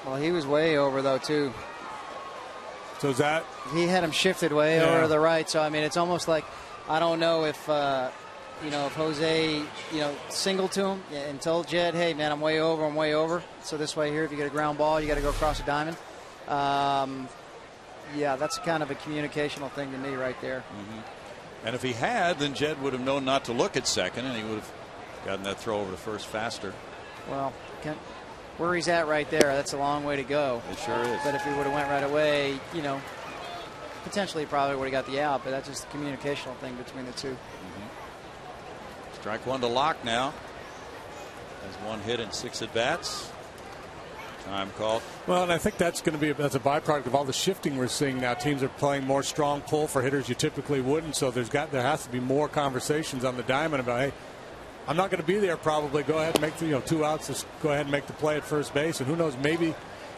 Well, he was way over, though, too. So is that? He had him shifted way over to the right, so, I mean, it's almost like, I don't know if, if Jose, singled to him and told Jed, hey, man, I'm way over. So this way here, if you get a ground ball, you got to go across a diamond. Yeah, that's kind of a communicational thing to me right there. Mm-hmm. And if he had, then Jed would have known not to look at second, and he would have gotten that throw over to first faster. Well, where he's at right there, that's a long way to go. It sure is. But if he would have went right away, potentially probably would have got the out, but that's just a communicational thing between the two. Mm-hmm. Strike one to Locke now. Has one hit in 6 at-bats. Time called. Well, and I think that's going to be that's a byproduct of all the shifting we're seeing now. Teams are playing more strong pull for hitters you typically wouldn't. So there has to be more conversations on the diamond about, hey, I'm not going to be there probably. Go ahead and make the 2 outs. Just go ahead and make the play at first base. And who knows, maybe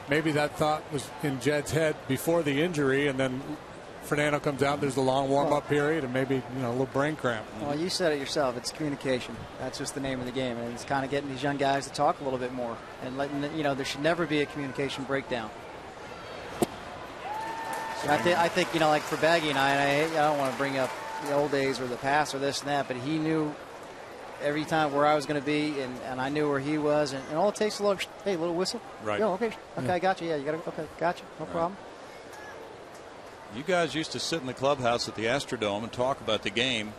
that thought was in Jed's head before the injury, and then Fernando comes out. There's a long warm-up period, and maybe a little brain cramp. Well, you said it yourself. It's communication. That's just the name of the game, and it's kind of getting these young guys to talk a little bit more and letting there should never be a communication breakdown. I think like for Baggy and I don't want to bring up the old days or the past or this and that, but he knew every time where I was going to be, and I knew where he was, and all it takes is a little whistle. Right. Okay, I got you. Yeah, you got to. Okay, got you. No problem. You guys used to sit in the clubhouse at the Astrodome and talk about the game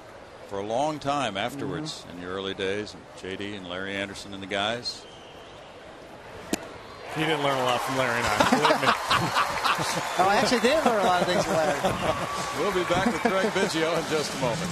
for a long time afterwards in your early days, and JD and Larry Anderson and the guys. You didn't learn a lot from Larry and I. Believe me. Oh, I actually did learn a lot of things from Larry. We'll be back with Greg Biggio in just a moment.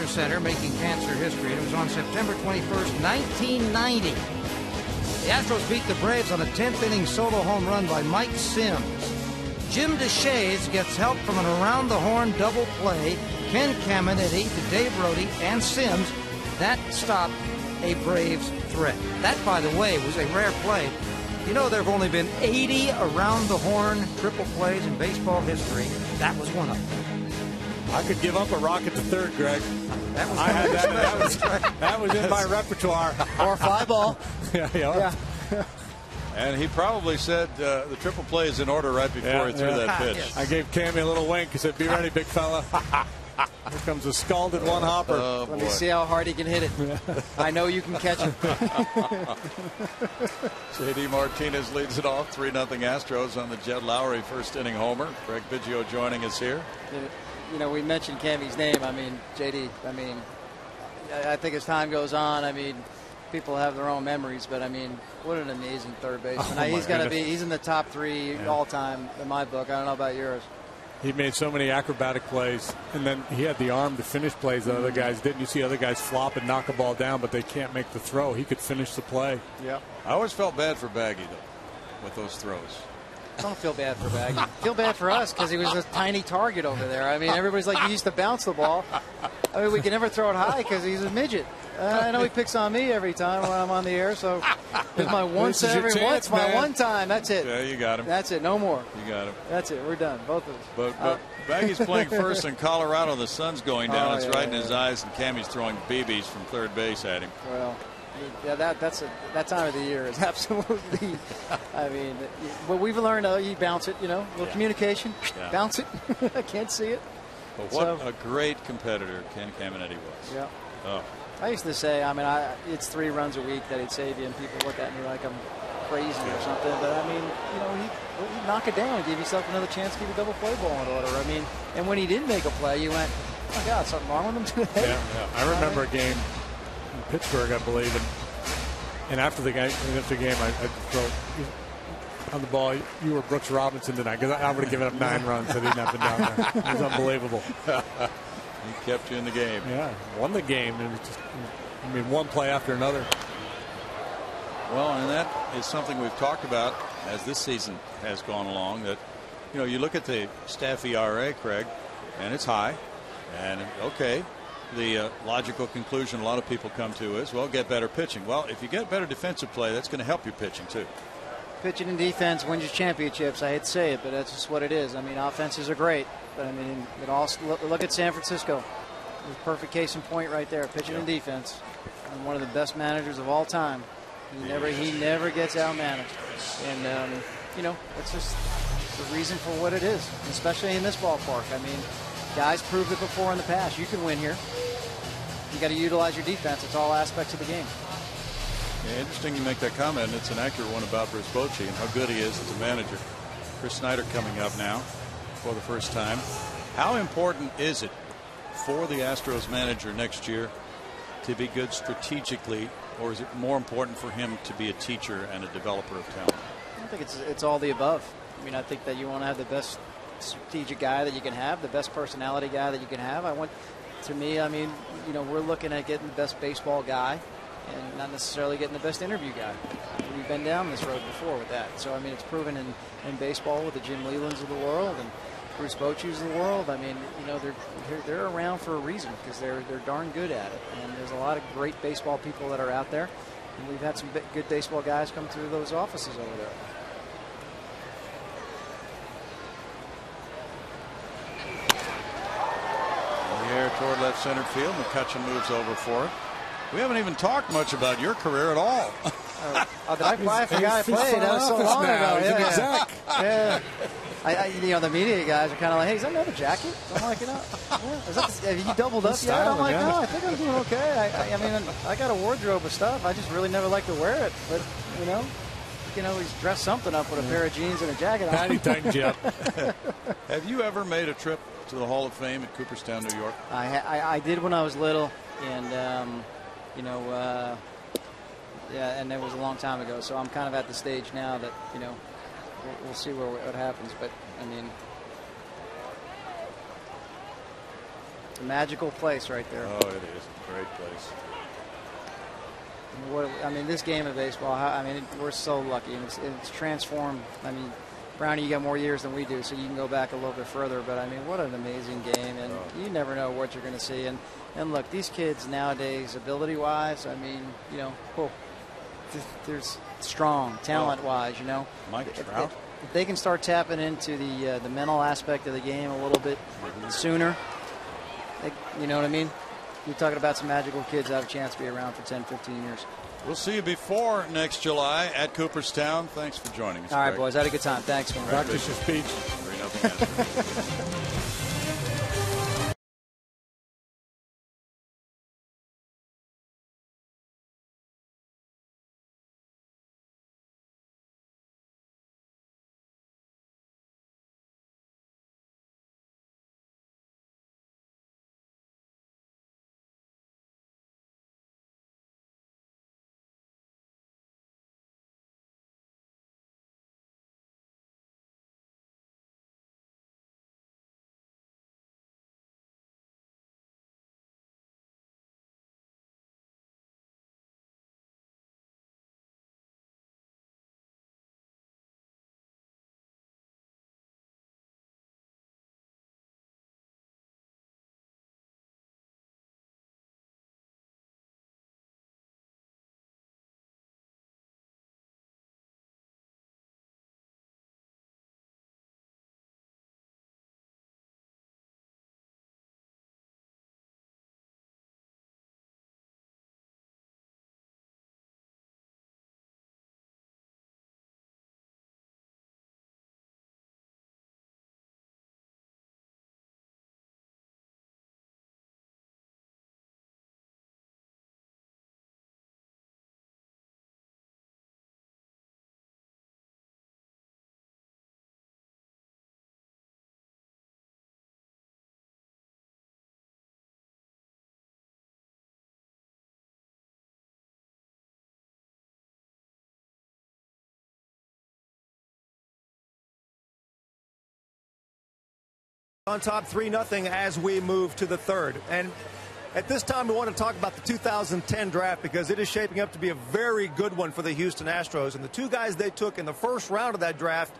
Center making cancer history. It was on September 21st, 1990. The Astros beat the Braves on a 10th inning solo home run by Mike Sims. Jim DeShays gets help from an around-the-horn double play. Ken Caminiti to Dave Rohde and Sims. That stopped a Braves threat. That, by the way, was a rare play. You know, there have only been 80 around-the-horn triple plays in baseball history. That was one of them. I could give up a rocket to third, Greg. That was that was in my repertoire. Or fly ball. Yeah. And he probably said the triple play is in order right before he threw that pitch. I gave Cammy a little wink. He said, "Be ready, big fella." Here comes a scalded one hopper. Oh, Let me see how hard he can hit it. I know you can catch him. J.D. Martinez leads it off. 3-0 Astros on the Jed Lowry first inning homer. Greg Biggio joining us here. You know, we mentioned Cammy's name. I mean, J.D., I mean, I think as time goes on, I mean, people have their own memories, but I mean, what an amazing third baseman. He's in the top 3 all time in my book. I don't know about yours. He made so many acrobatic plays, and then he had the arm to finish plays that other guys didn't. You see other guys flop and knock a ball down, but they can't make the throw. He could finish the play. Yeah. I always felt bad for Baggy, though, with those throws. I don't feel bad for Baggy. I feel bad for us because he was a tiny target over there. I mean, everybody's like, he used to bounce the ball. I mean, we can never throw it high because he's a midget. I know he picks on me every time when I'm on the air, so it's my once every once, my one time. That's it. Yeah, you got him. That's it. No more. You got him. That's it. We're done. Both of us. But Baggy's playing first in Colorado. The sun's going down. It's right in his eyes, and Cammy's throwing BBs from third base at him. Well, yeah, that time of the year is absolutely. I mean, what we've learned, you bounce it. You know, a little communication. Yeah. Bounce it. I can't see it. But what a great competitor Ken Caminiti was. Yeah. Oh. I used to say, I mean, it's 3 runs a week that he'd save you, and people look at me like I'm crazy or something. But I mean, you know, he'd knock it down and give himself another chance to give a double play ball in order. I mean, and when he didn't make a play, you went, oh my God, something wrong with him today. Yeah. I remember a game in Pittsburgh, I believe, and after the game, I throw on the ball. You were Brooks Robinson tonight because I would have given up 9 runs if he didn't have been down there. It was unbelievable. He kept you in the game. Yeah, won the game. It was just, I mean, one play after another. Well, and that is something we've talked about as this season has gone along. That, you know, you look at the staff ERA, Craig, and it's high. And okay, the logical conclusion a lot of people come to is, well, get better pitching. Well, if you get better defensive play, that's going to help your pitching too. Pitching and defense wins you championships. I hate to say it, but that's just what it is. I mean, offenses are great, but I mean, it also look at San Francisco. The perfect case in point right there. Pitching and defense, and one of the best managers of all time. He never gets outmanaged, and you know, that's just the reason for what it is, especially in this ballpark. I mean, guys proved it before in the past. You can win here. You got to utilize your defense. It's all aspects of the game. Yeah, interesting you make that comment. And it's an accurate one about Bruce Bochy and how good he is as a manager. Chris Snyder coming up now for the first time. How important is it for the Astros manager next year to be good strategically, or is it more important for him to be a teacher and a developer of talent? I think it's all the above. I mean, I think that you want to have the best strategic guy that you can have, the best personality guy that you can have. To me, I mean, you know, we're looking at getting the best baseball guy and not necessarily getting the best interview guy. We've been down this road before with that. So, I mean, it's proven in baseball with the Jim Lelands of the world and Bruce Bochy's of the world. I mean, you know, they're around for a reason because they're darn good at it. And there's a lot of great baseball people that are out there. And we've had some good baseball guys come through those offices over there. Air toward left center field. McCutchen moves over for it. We haven't even talked much about your career at all. Did I play? I forgot I played. That was so long ago. He's an exec. Yeah. You know, the media guys are kind of like, hey, is that another jacket? I'm like, you know, have you doubled up yet? I'm like, no, I think I'm doing okay. I mean, I got a wardrobe of stuff. I just really never like to wear it. But, you know, you can always dress something up with a pair of jeans and a jacket on. Patty tightened you up. Have you ever made a trip to the Hall of Fame at Cooperstown, New York? I did when I was little, and you know, yeah, and that was a long time ago. So I'm kind of at the stage now that, you know, we'll see what happens. But I mean, it's a magical place right there. Oh, it is a great place. I mean, this game of baseball. I mean, we're so lucky, and it's transformed. I mean, Brownie, you got more years than we do, so you can go back a little bit further. But I mean, what an amazing game, and you never know what you're going to see. And look, these kids nowadays, ability-wise, I mean, you know, there's strong, talent-wise, you know. Mike Trout. If they can start tapping into the mental aspect of the game a little bit sooner, you know what I mean? You're talking about some magical kids that have a chance to be around for 10, 15 years. We'll see you before next July at Cooperstown. Thanks for joining us. All right, Greg. boys. Had a good time. Thanks, man. Practice your speech. 3-0 Astros. on top 3-0 as we move to the third. And at this time, we want to talk about the 2010 draft because it is shaping up to be a very good one for the Houston Astros. And the two guys they took in the first round of that draft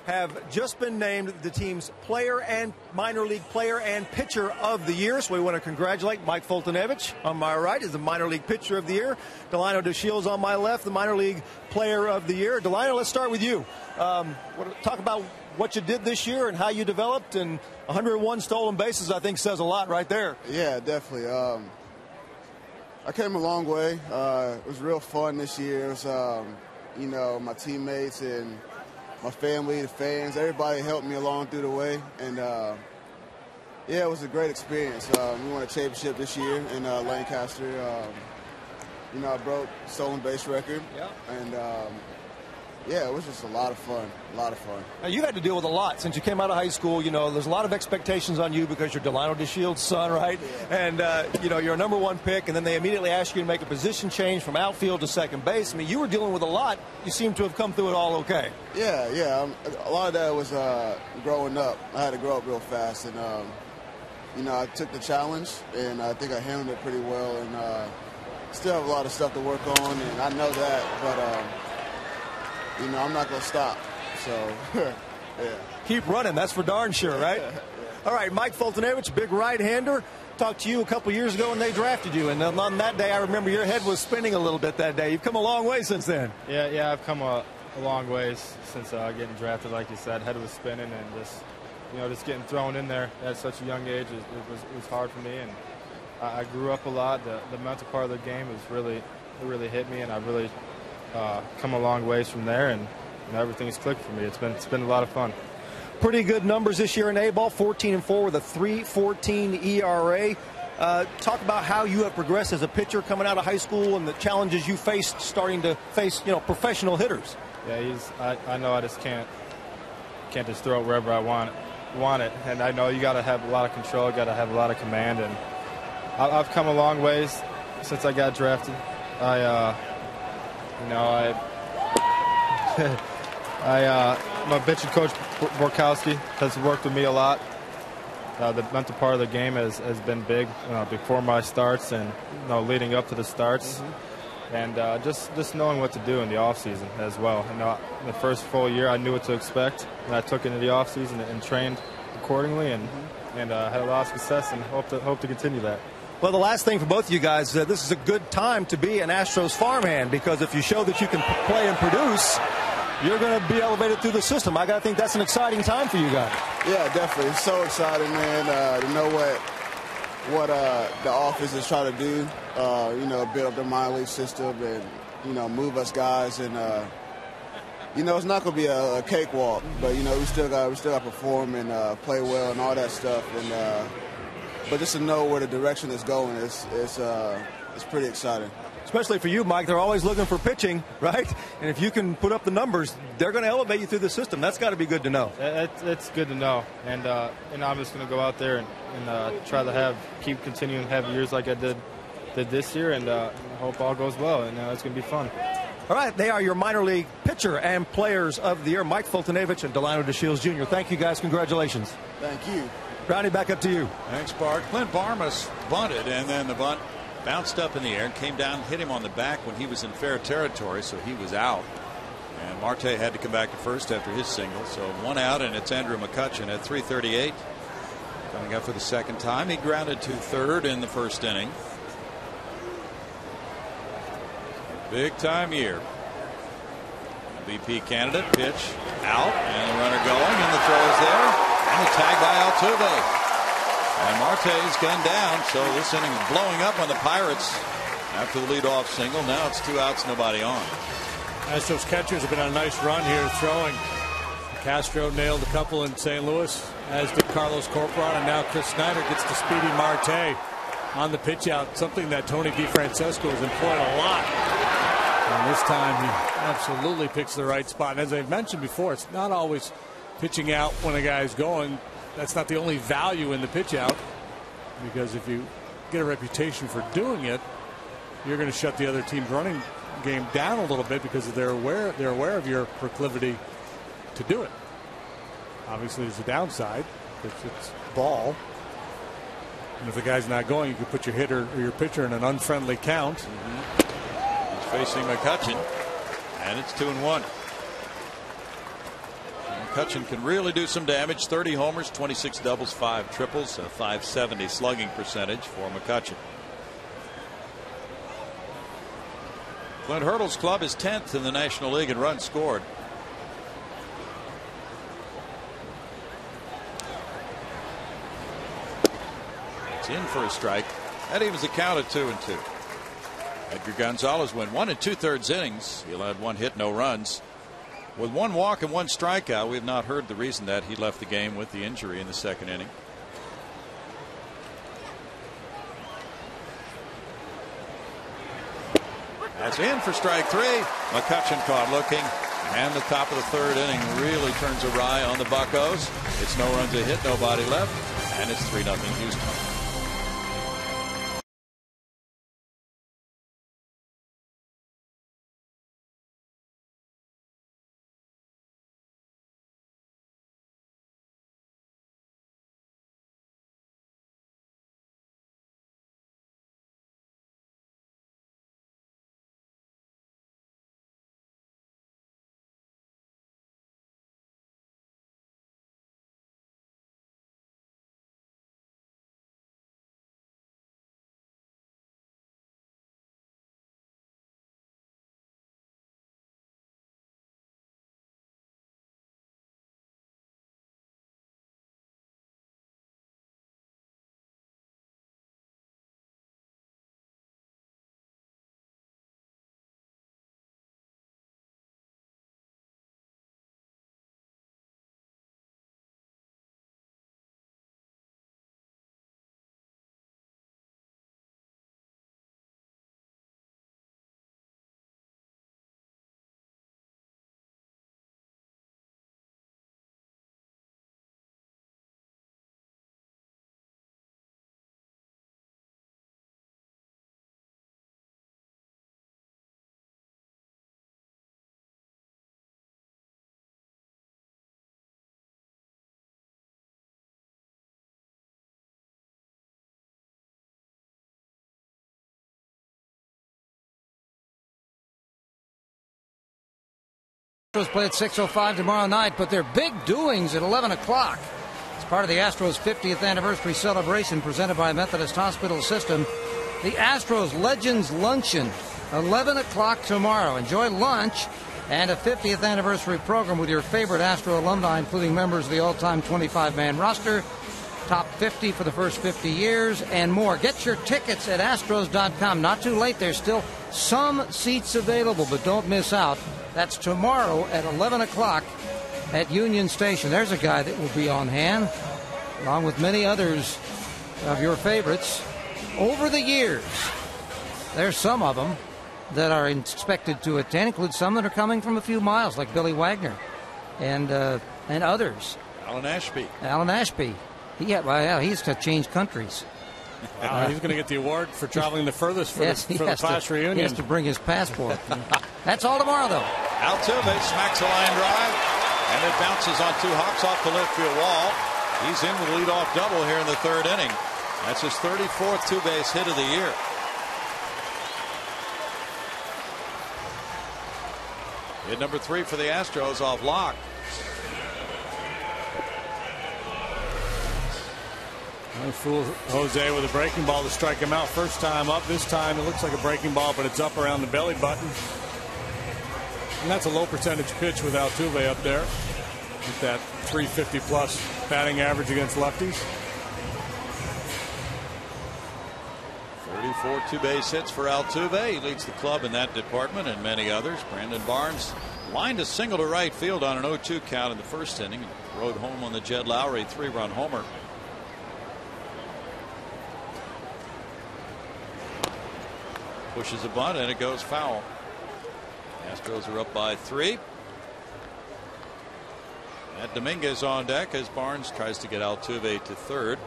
have just been named the team's player and minor league player and pitcher of the year. So we want to congratulate Mike Foltynewicz on my right is the minor league pitcher of the year. Delino DeShields on my left, the minor league player of the year. Delino, let's start with you. Talk about what you did this year and how you developed, and 101 stolen bases, I think, says a lot right there. Yeah, definitely. I came a long way. It was real fun this year. It was, my teammates and my family, the fans, everybody helped me along through the way. And, it was a great experience. We won a championship this year in Lancaster. I broke stolen base record. Yeah. And, it was just a lot of fun, Now, you had to deal with a lot since you came out of high school. There's a lot of expectations on you because you're Delino DeShields' son, right? Yeah. And, you're a number one pick, and then they immediately ask you to make a position change from outfield to second base. I mean, you were dealing with a lot. You seem to have come through it all okay. Yeah. A lot of that was growing up. I had to grow up real fast, and, I took the challenge, and I think I handled it pretty well, and still have a lot of stuff to work on, and I know that, but I'm not going to stop. So, yeah. Keep running. That's for darn sure, right? All right, Mike Foltynewicz, big right-hander. Talked to you a couple years ago when they drafted you, and on that day, I remember your head was spinning a little bit that day. You've come a long way since then. Yeah, I've come a long ways since getting drafted, like you said. Head was spinning, and just getting thrown in there at such a young age, it was hard for me, and I grew up a lot. The mental part of the game really hit me, and I really come a long ways from there, and everything's clicked for me. It's been a lot of fun. Pretty good numbers this year in A-ball, 14-4 with a 3.14 ERA. Talk about how you have progressed as a pitcher coming out of high school and the challenges you faced starting to face, professional hitters. Yeah, I know I just can't just throw it wherever I want it, and I know you got to have a lot of control, got to have a lot of command, and I've come a long ways since I got drafted. My pitching coach Borkowski has worked with me a lot. The mental part of the game has been big before my starts and leading up to the starts, and just knowing what to do in the off season as well. In the first full year, I knew what to expect, and I took it into the off season and trained accordingly, and had a lot of success, and hope to continue that. Well, the last thing for both of you guys, this is a good time to be an Astros farmhand, because if you show that you can play and produce, you're going to be elevated through the system. I got to think that's an exciting time for you guys. Yeah, definitely. It's so exciting, man, to know what the office is trying to do, build up the minor league system and, move us guys. And, it's not going to be a cakewalk, but, we still got to perform and play well and all that stuff. And, but just to know where the direction is going, it's pretty exciting. Especially for you, Mike. They're always looking for pitching, right? And if you can put up the numbers, they're going to elevate you through the system. That's got to be good to know. It's good to know. And I'm just going to go out there and try to keep continuing to have years like I did this year, and hope all goes well. And it's going to be fun. All right, they are your minor league pitcher and players of the year, Mike Foltynewicz and Delino DeShields Jr. Thank you, guys. Congratulations. Thank you. Brownie, back up to you. Thanks, Bart. Clint Barmas bunted, and then the bunt bounced up in the air and came down and hit him on the back when he was in fair territory, so he was out. And Marte had to come back to first after his single. So one out, and it's Andrew McCutchen at 3:38. Coming up for the second time. He grounded to third in the first inning. Big time year. BP candidate, pitch out, and the runner going, and the throw is there. And the tag by Altuve. And Marte's gone down, so this inning is blowing up on the Pirates after the leadoff single. Now it's 2 outs, nobody on. Astros catchers have been on a nice run here throwing. Castro nailed a couple in St. Louis, as did Carlos Corporon, and now Chris Snyder gets to Speedy Marte on the pitch out, something that Tony DeFrancesco has employed a lot. And this time he absolutely picks the right spot. And as I've mentioned before, it's not always pitching out when a guy's going. That's not the only value in the pitch out, because if you get a reputation for doing it, you're going to shut the other team's running game down a little bit because they're aware of your proclivity to do it. Obviously, there's a downside. It's ball. And if the guy's not going, you can put your hitter or your pitcher in an unfriendly count. He's facing McCutchen, and it's 2-1. McCutchen can really do some damage. 30 homers, 26 doubles, 5 triples, a .570 slugging percentage for McCutchen. Clint Hurdle's club is 10th in the National League in runs scored. It's in for a strike. That evens the count at 2-2. Edgar Gonzalez went 1 2/3 innings. He allowed 1 hit, no runs. With 1 walk and 1 strikeout, we have not heard the reason that he left the game with the injury in the 2nd inning. That's in for strike 3. McCutchen caught looking, and the top of the 3rd inning really turns awry on the Buccos. It's no runs, a hit, nobody left, and it's 3-0 Houston. Astros play at 6:05 tomorrow night, but their big doings at 11 o'clock. It's part of the Astros 50th anniversary celebration presented by Methodist Hospital System. The Astros Legends Luncheon, 11 o'clock tomorrow. Enjoy lunch and a 50th anniversary program with your favorite Astro alumni, including members of the all-time 25-man roster, top 50 for the first 50 years, and more. Get your tickets at Astros.com. Not too late. There's still some seats available, but don't miss out. That's tomorrow at 11 o'clock at Union Station. There's a guy that will be on hand, along with many others of your favorites. Over the years, there's some of them that are expected to attend, include some that are coming from a few miles, like Billy Wagner and others. Alan Ashby. He's to change countries. He's going to get the award for traveling the furthest for the class reunion. He has to bring his passport. That's all tomorrow, though. Altuve smacks a line drive, and it bounces on 2 hops off the left field wall. He's in with a leadoff double here in the 3rd inning. That's his 34th two-base hit of the year. Hit number 3 for the Astros off Locke. I fooled Jose with a breaking ball to strike him out first time up. This time it looks like a breaking ball, but it's up around the belly button. And that's a low percentage pitch with Altuve up there with that 350 plus batting average against lefties. 34 two-base hits for Altuve. He leads the club in that department and many others. Brandon Barnes lined a single to right field on an 0-2 count in the 1st inning and rode home on the Jed Lowry 3-run homer. Pushes a bunt and it goes foul. Astros are up by 3. And Dominguez on deck as Barnes tries to get Altuve to 3rd.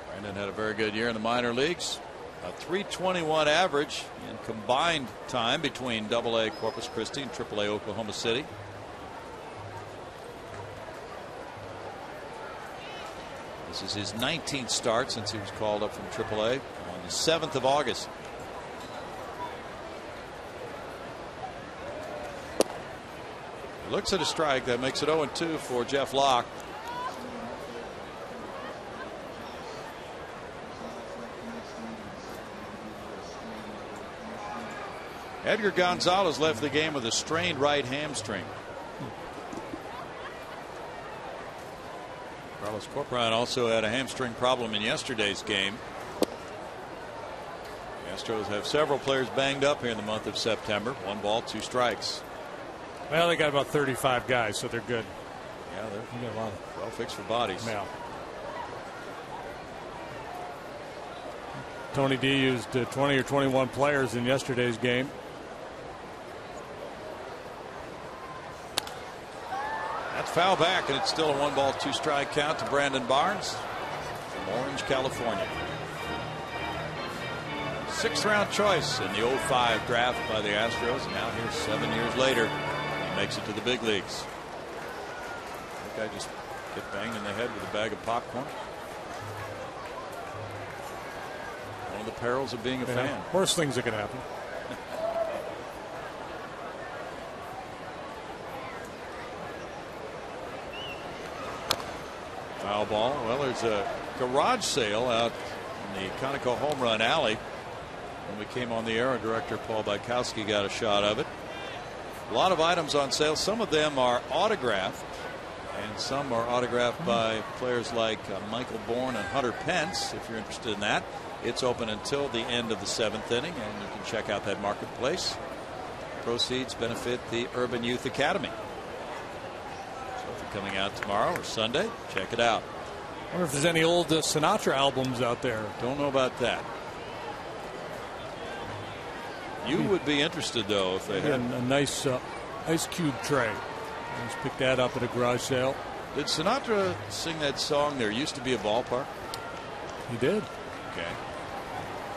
Brandon had a very good year in the minor leagues. A .321 average in combined time between AA Corpus Christi and AAA Oklahoma City. This is his 19th start since he was called up from AAA on the 7th of August. He looks at a strike. That makes it 0-2 for Jeff Locke. Edgar Gonzalez left the game with a strained right hamstring. Carlos Corcoran also had a hamstring problem in yesterday's game. The Astros have several players banged up here in the month of September. 1 ball, 2 strikes. Well, they got about 35 guys, so they're good. Yeah, they're got a lot of well fixed for bodies. Yeah. Tony D used 20 or 21 players in yesterday's game. That's foul back, and it's still a 1 ball, 2 strike count to Brandon Barnes from Orange, California. 6th round choice in the 05 draft by the Astros. And now here 7 years later, he makes it to the big leagues. That guy just get banged in the head with a bag of popcorn. One of the perils of being a fan. Worst things that can happen. Foul ball. Well, there's a garage sale out in the Conoco Home Run Alley. When we came on the air, our director Paul Bykowski got a shot of it. A lot of items on sale. Some of them are autographed, and some are autographed by players like Michael Bourne and Hunter Pence. If you're interested in that, it's open until the end of the 7th inning, and you can check out that marketplace. Proceeds benefit the Urban Youth Academy. So if you're coming out tomorrow or Sunday, check it out. I wonder if there's any old Sinatra albums out there. Don't know about that. You would be interested, though, if they had a nice ice cube tray. Just pick that up at a garage sale. Did Sinatra sing that song, There Used to Be a Ballpark? He did. Okay.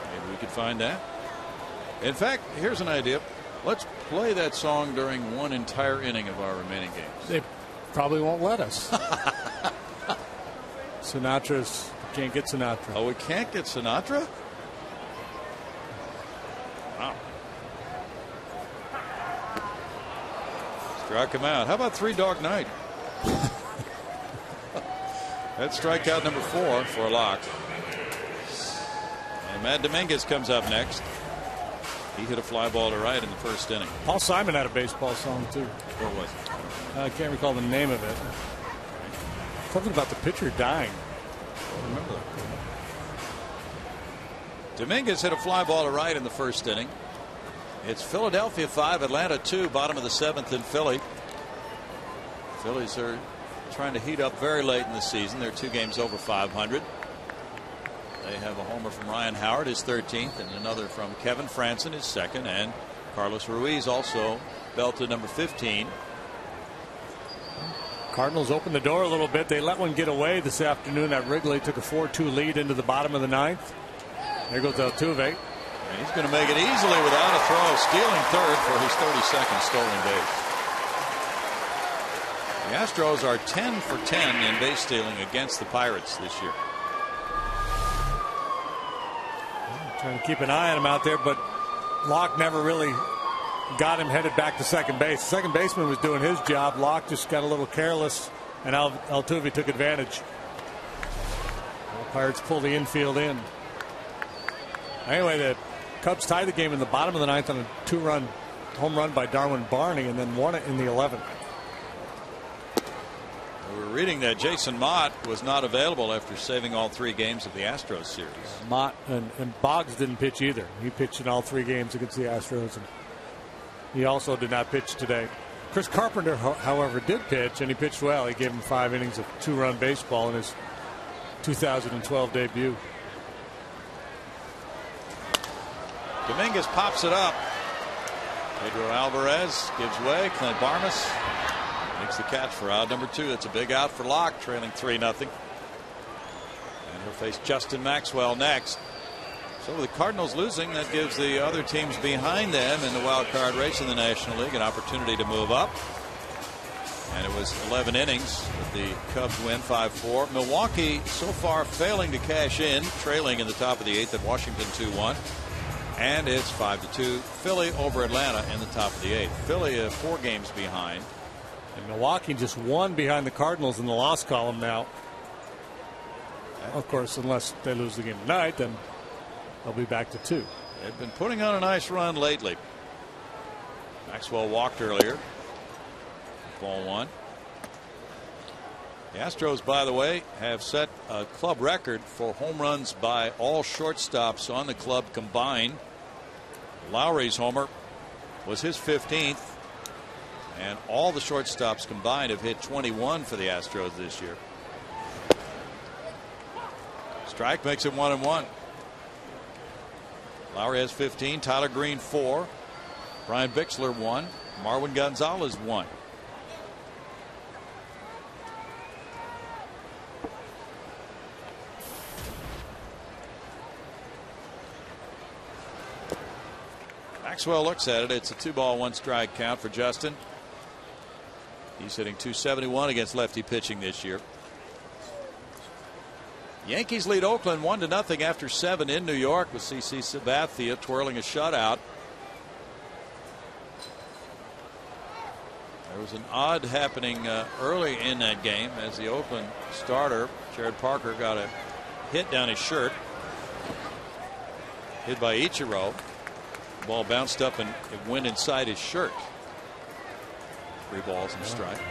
Maybe we could find that. In fact, here's an idea. Let's play that song during one entire inning of our remaining games. They probably won't let us. Sinatra's, can't get Sinatra. Oh, we can't get Sinatra? Wow. Struck him out. How about Three Dog Night? That's strikeout number 4 for Locke. And Matt Dominguez comes up next. He hit a fly ball to right in the 1st inning. Paul Simon had a baseball song, too. What was it? I can't recall the name of it. Something about the pitcher dying. I don't remember that. Dominguez hit a fly ball to right in the 1st inning. It's Philadelphia 5, Atlanta 2, bottom of the 7th in Philly. Phillies are trying to heat up very late in the season. They're 2 games over 500. They have a homer from Ryan Howard, his 13th, and another from Kevin Franson, his 2nd, and Carlos Ruiz also belted number 15. Cardinals opened the door a little bit. They let one get away this afternoon at Wrigley. Took a 4-2 lead into the bottom of the 9th. There goes Altuve. And he's going to make it easily without a throw, stealing 3rd for his 32nd stolen base. The Astros are 10 for 10 in base stealing against the Pirates this year. Trying to keep an eye on him out there, but Locke never really got him headed back to second base. The second baseman was doing his job. Locke just got a little careless, and Altuve took advantage. The Pirates pull the infield in. Anyway, the Cubs tied the game in the bottom of the 9th on a 2-run home run by Darwin Barney, and then won it in the 11th. We were reading that Jason Mott was not available after saving all 3 games of the Astros series. Mott and Boggs didn't pitch either. He pitched in all 3 games against the Astros, and he also did not pitch today. Chris Carpenter, however, did pitch, and he pitched well. He gave him 5 innings of 2-run baseball in his 2012 debut. Dominguez pops it up. Pedro Alvarez gives way. Clint Barmas makes the catch for out number 2. That's a big out for Locke, trailing 3-0. And he'll face Justin Maxwell next. So with the Cardinals losing, that gives the other teams behind them in the wild card race in the National League an opportunity to move up. And it was 11 innings that the Cubs win 5-4. Milwaukee so far failing to cash in, trailing in the top of the 8th at Washington 2-1. And it's 5-2. Philly over Atlanta in the top of the 8th. Philly 4 games behind. And Milwaukee just 1 behind the Cardinals in the loss column now. Of course, unless they lose the game tonight, then they'll be back to 2. They've been putting on a nice run lately. Maxwell walked earlier. Ball 1. The Astros, by the way, have set a club record for home runs by all shortstops on the club combined. Lowry's homer was his 15th, and all the shortstops combined have hit 21 for the Astros this year. Strike makes it 1-1. Lowry has 15. Tyler Green 4. Brian Bixler 1. Marwin Gonzalez 1. Maxwell looks at it. It's a 2-ball, 1-strike count for Justin. He's hitting .271 against lefty pitching this year. Yankees lead Oakland 1-0 after 7 in New York with CC Sabathia twirling a shutout. There was an odd happening early in that game as the Oakland starter, Jared Parker, got a hit down his shirt. Hit by Ichiro. The ball bounced up and it went inside his shirt. 3 balls and a strike.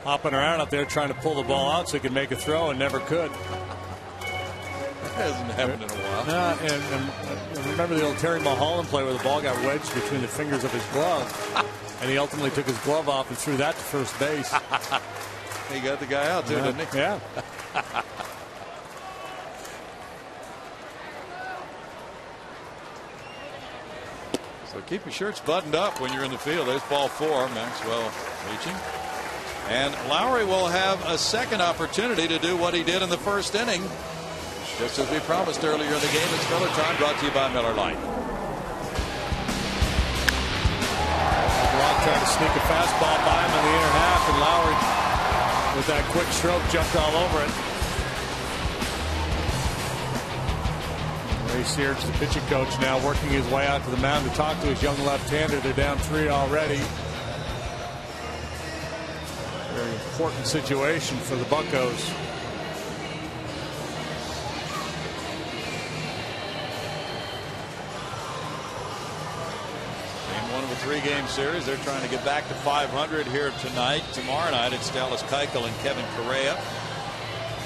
Hopping around up there trying to pull the ball out so he could make a throw and never could. That hasn't happened in a while. And remember the old Terry Mulholland play where the ball got wedged between the fingers of his glove. And he ultimately took his glove off and threw that to first base. He got the guy out too, didn't he? Yeah. So keep your shirts buttoned up when you're in the field. There's ball 4. Maxwell reaching. And Lowry will have a second opportunity to do what he did in the first inning. Just as we promised earlier in the game, it's Miller time, brought to you by Miller Lite. Block trying to sneak a fastball by him in the inner half, and Lowry, with that quick stroke, jumped all over it. Ray Search, the pitching coach, now working his way out to the mound to talk to his young left-hander. They're down 3 already. Very important situation for the Buccos. Game 1 of a 3-game series. They're trying to get back to 500 here tonight. Tomorrow night it's Dallas Keuchel and Kevin Correa.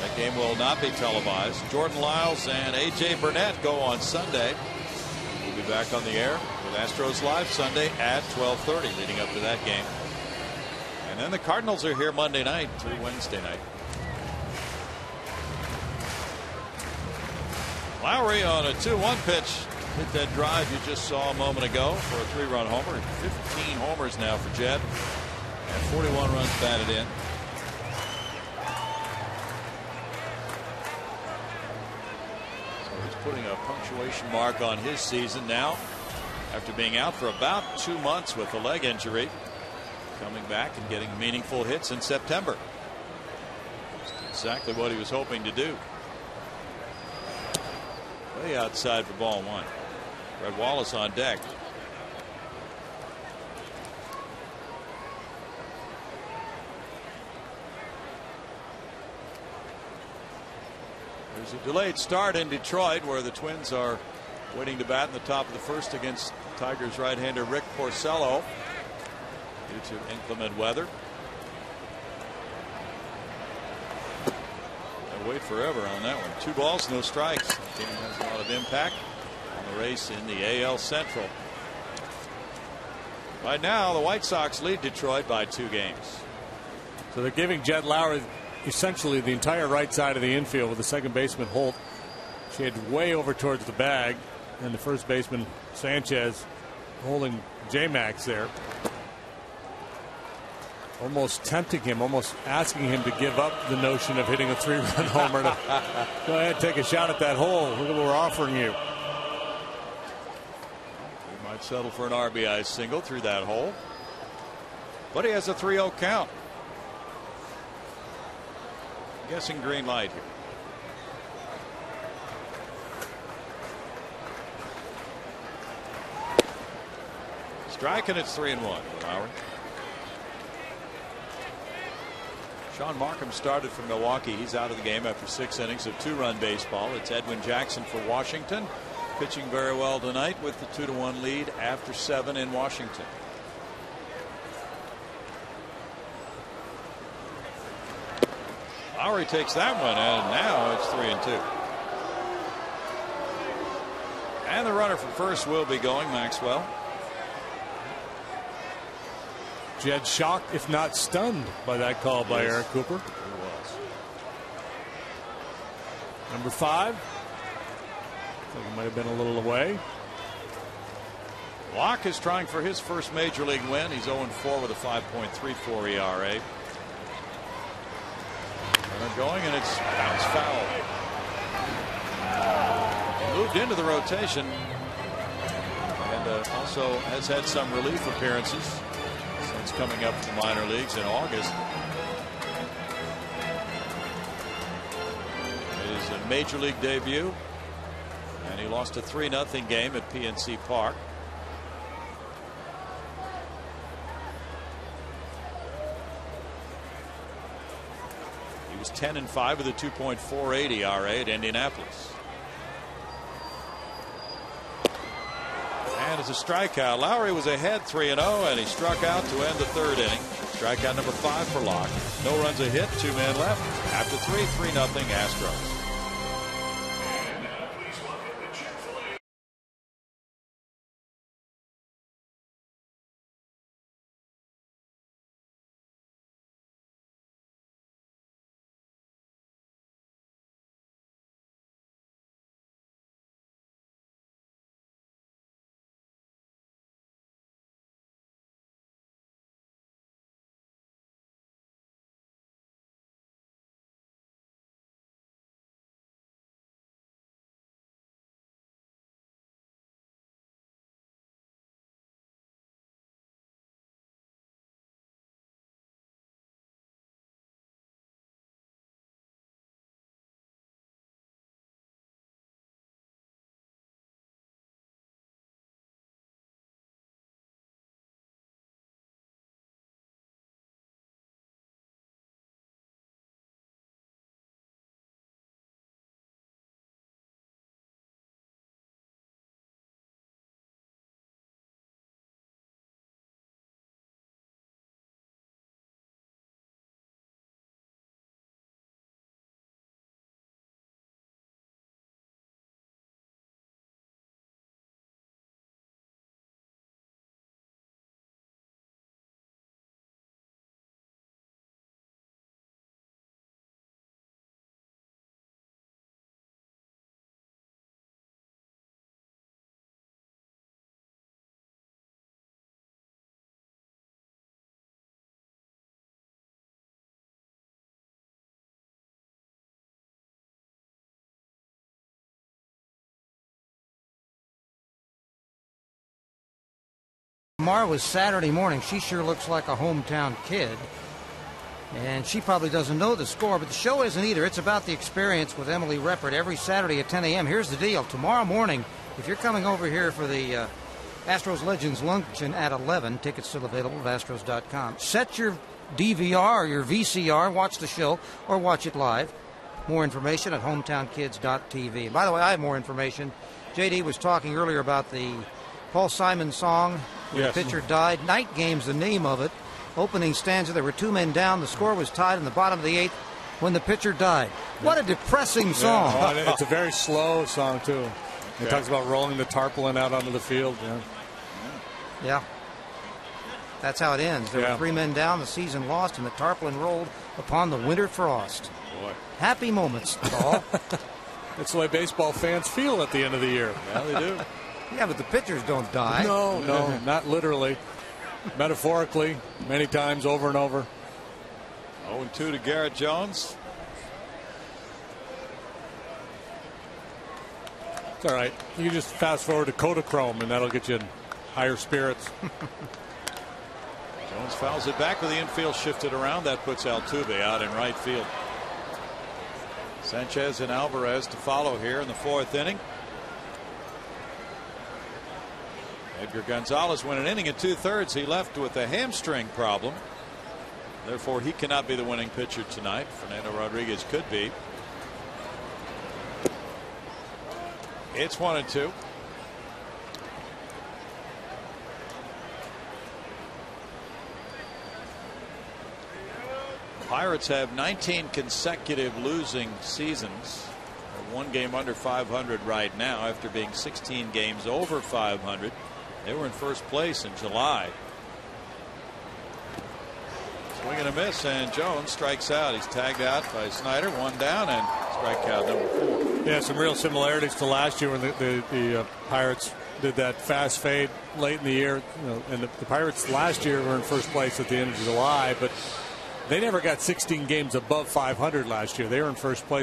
That game will not be televised. Jordan Lyles and A.J. Burnett go on Sunday. We'll be back on the air with Astros Live Sunday at 12:30 leading up to that game. And then the Cardinals are here Monday night through Wednesday night. Lowry on a 2-1 pitch. Hit that drive you just saw a moment ago for a 3-run homer. 15 homers now for Jed. And 41 runs batted in. Putting a punctuation mark on his season now after being out for about 2 months with a leg injury, coming back and getting meaningful hits in September. That's exactly what he was hoping to do. Way outside for ball 1. Fred Wallace on deck. There's a delayed start in Detroit where the Twins are waiting to bat in the top of the first against Tigers right-hander Rick Porcello due to inclement weather. They'll wait forever on that one. 2 balls, no strikes. The team has a lot of impact on the race in the AL Central. Right now the White Sox lead Detroit by 2 games. So they're giving Jed Lowry essentially the entire right side of the infield with the second baseman Holt shaded way over towards the bag, and the first baseman Sanchez holding J-Max there, almost tempting him, almost asking him to give up the notion of hitting a 3-run homer. To go ahead, take a shot at that hole. Look at what we're offering you. He might settle for an RBI single through that hole, but he has a 3-0 count. guessing green light here. Strike, and it's 3-1 for Lowry. Sean Markham started for Milwaukee. He's out of the game after 6 innings of 2-run baseball. It's Edwin Jackson for Washington, pitching very well tonight with the 2-1 lead after 7 in Washington. Lowry takes that one, and now it's 3-2. And the runner from first will be going, Maxwell. Jed shocked, if not stunned, by that call by Eric Cooper. He was. Number 5. I think he might have been a little away. Locke is trying for his first major league win. He's 0-4 with a 5.34 ERA. Runner going, and it's bounced foul. Moved into the rotation, and also has had some relief appearances since coming up from the minor leagues in August. His major league debut, and he lost a 3-0 game at PNC Park. He was 10-5 with a 2.48 ERA at Indianapolis. And it's a strikeout. Lowry was ahead 3-0, and he struck out to end the 3rd inning. Strikeout number 5 for Locke. No runs a hit, 2 men left. After 3-0 Astros. Tomorrow was Saturday morning. She sure looks like a hometown kid. And she probably doesn't know the score, but the show isn't either. It's about the experience with Emily Reppert every Saturday at 10 a.m. Here's the deal. Tomorrow morning, if you're coming over here for the Astros Legends Luncheon at 11, tickets still available at Astros.com. Set your DVR or your VCR, watch the show, or watch it live. More information at hometownkids.tv. And by the way, I have more information. JD was talking earlier about the Paul Simon song, when the pitcher died. Night Game's the name of it. Opening stanza, there were 2 men down. The score was tied in the bottom of the 8th when the pitcher died. What a depressing song. Yeah. It's a very slow song, too. It talks about rolling the tarpaulin out onto the field. Yeah. That's how it ends. There were 3 men down, the season lost, and the tarpaulin rolled upon the winter frost. Boy. Happy moments, Paul. That's the way baseball fans feel at the end of the year. Yeah, they do. Yeah, but the pitchers don't die. No, not literally. Metaphorically, many times, over and over. 0-2 to Garrett Jones. It's all right. You can just fast forward to Kodachrome, and that'll get you in higher spirits. Jones fouls it back with the infield shifted around. That puts Altuve out in right field. Sanchez and Alvarez to follow here in the 4th inning. Edgar Gonzalez went an inning and 2/3. He left with a hamstring problem. Therefore, he cannot be the winning pitcher tonight. Fernando Rodriguez could be. It's 1-2. Pirates have 19 consecutive losing seasons. They're 1 game under 500 right now after being 16 games over 500. They were in first place in July. Swing and a miss, and Jones strikes out. He's tagged out by Snyder. 1 down, and strikeout number 4. Yeah, some real similarities to last year when the Pirates did that fast fade late in the year. And the Pirates last year were in first place at the end of July, but they never got 16 games above 500 last year. They were in first place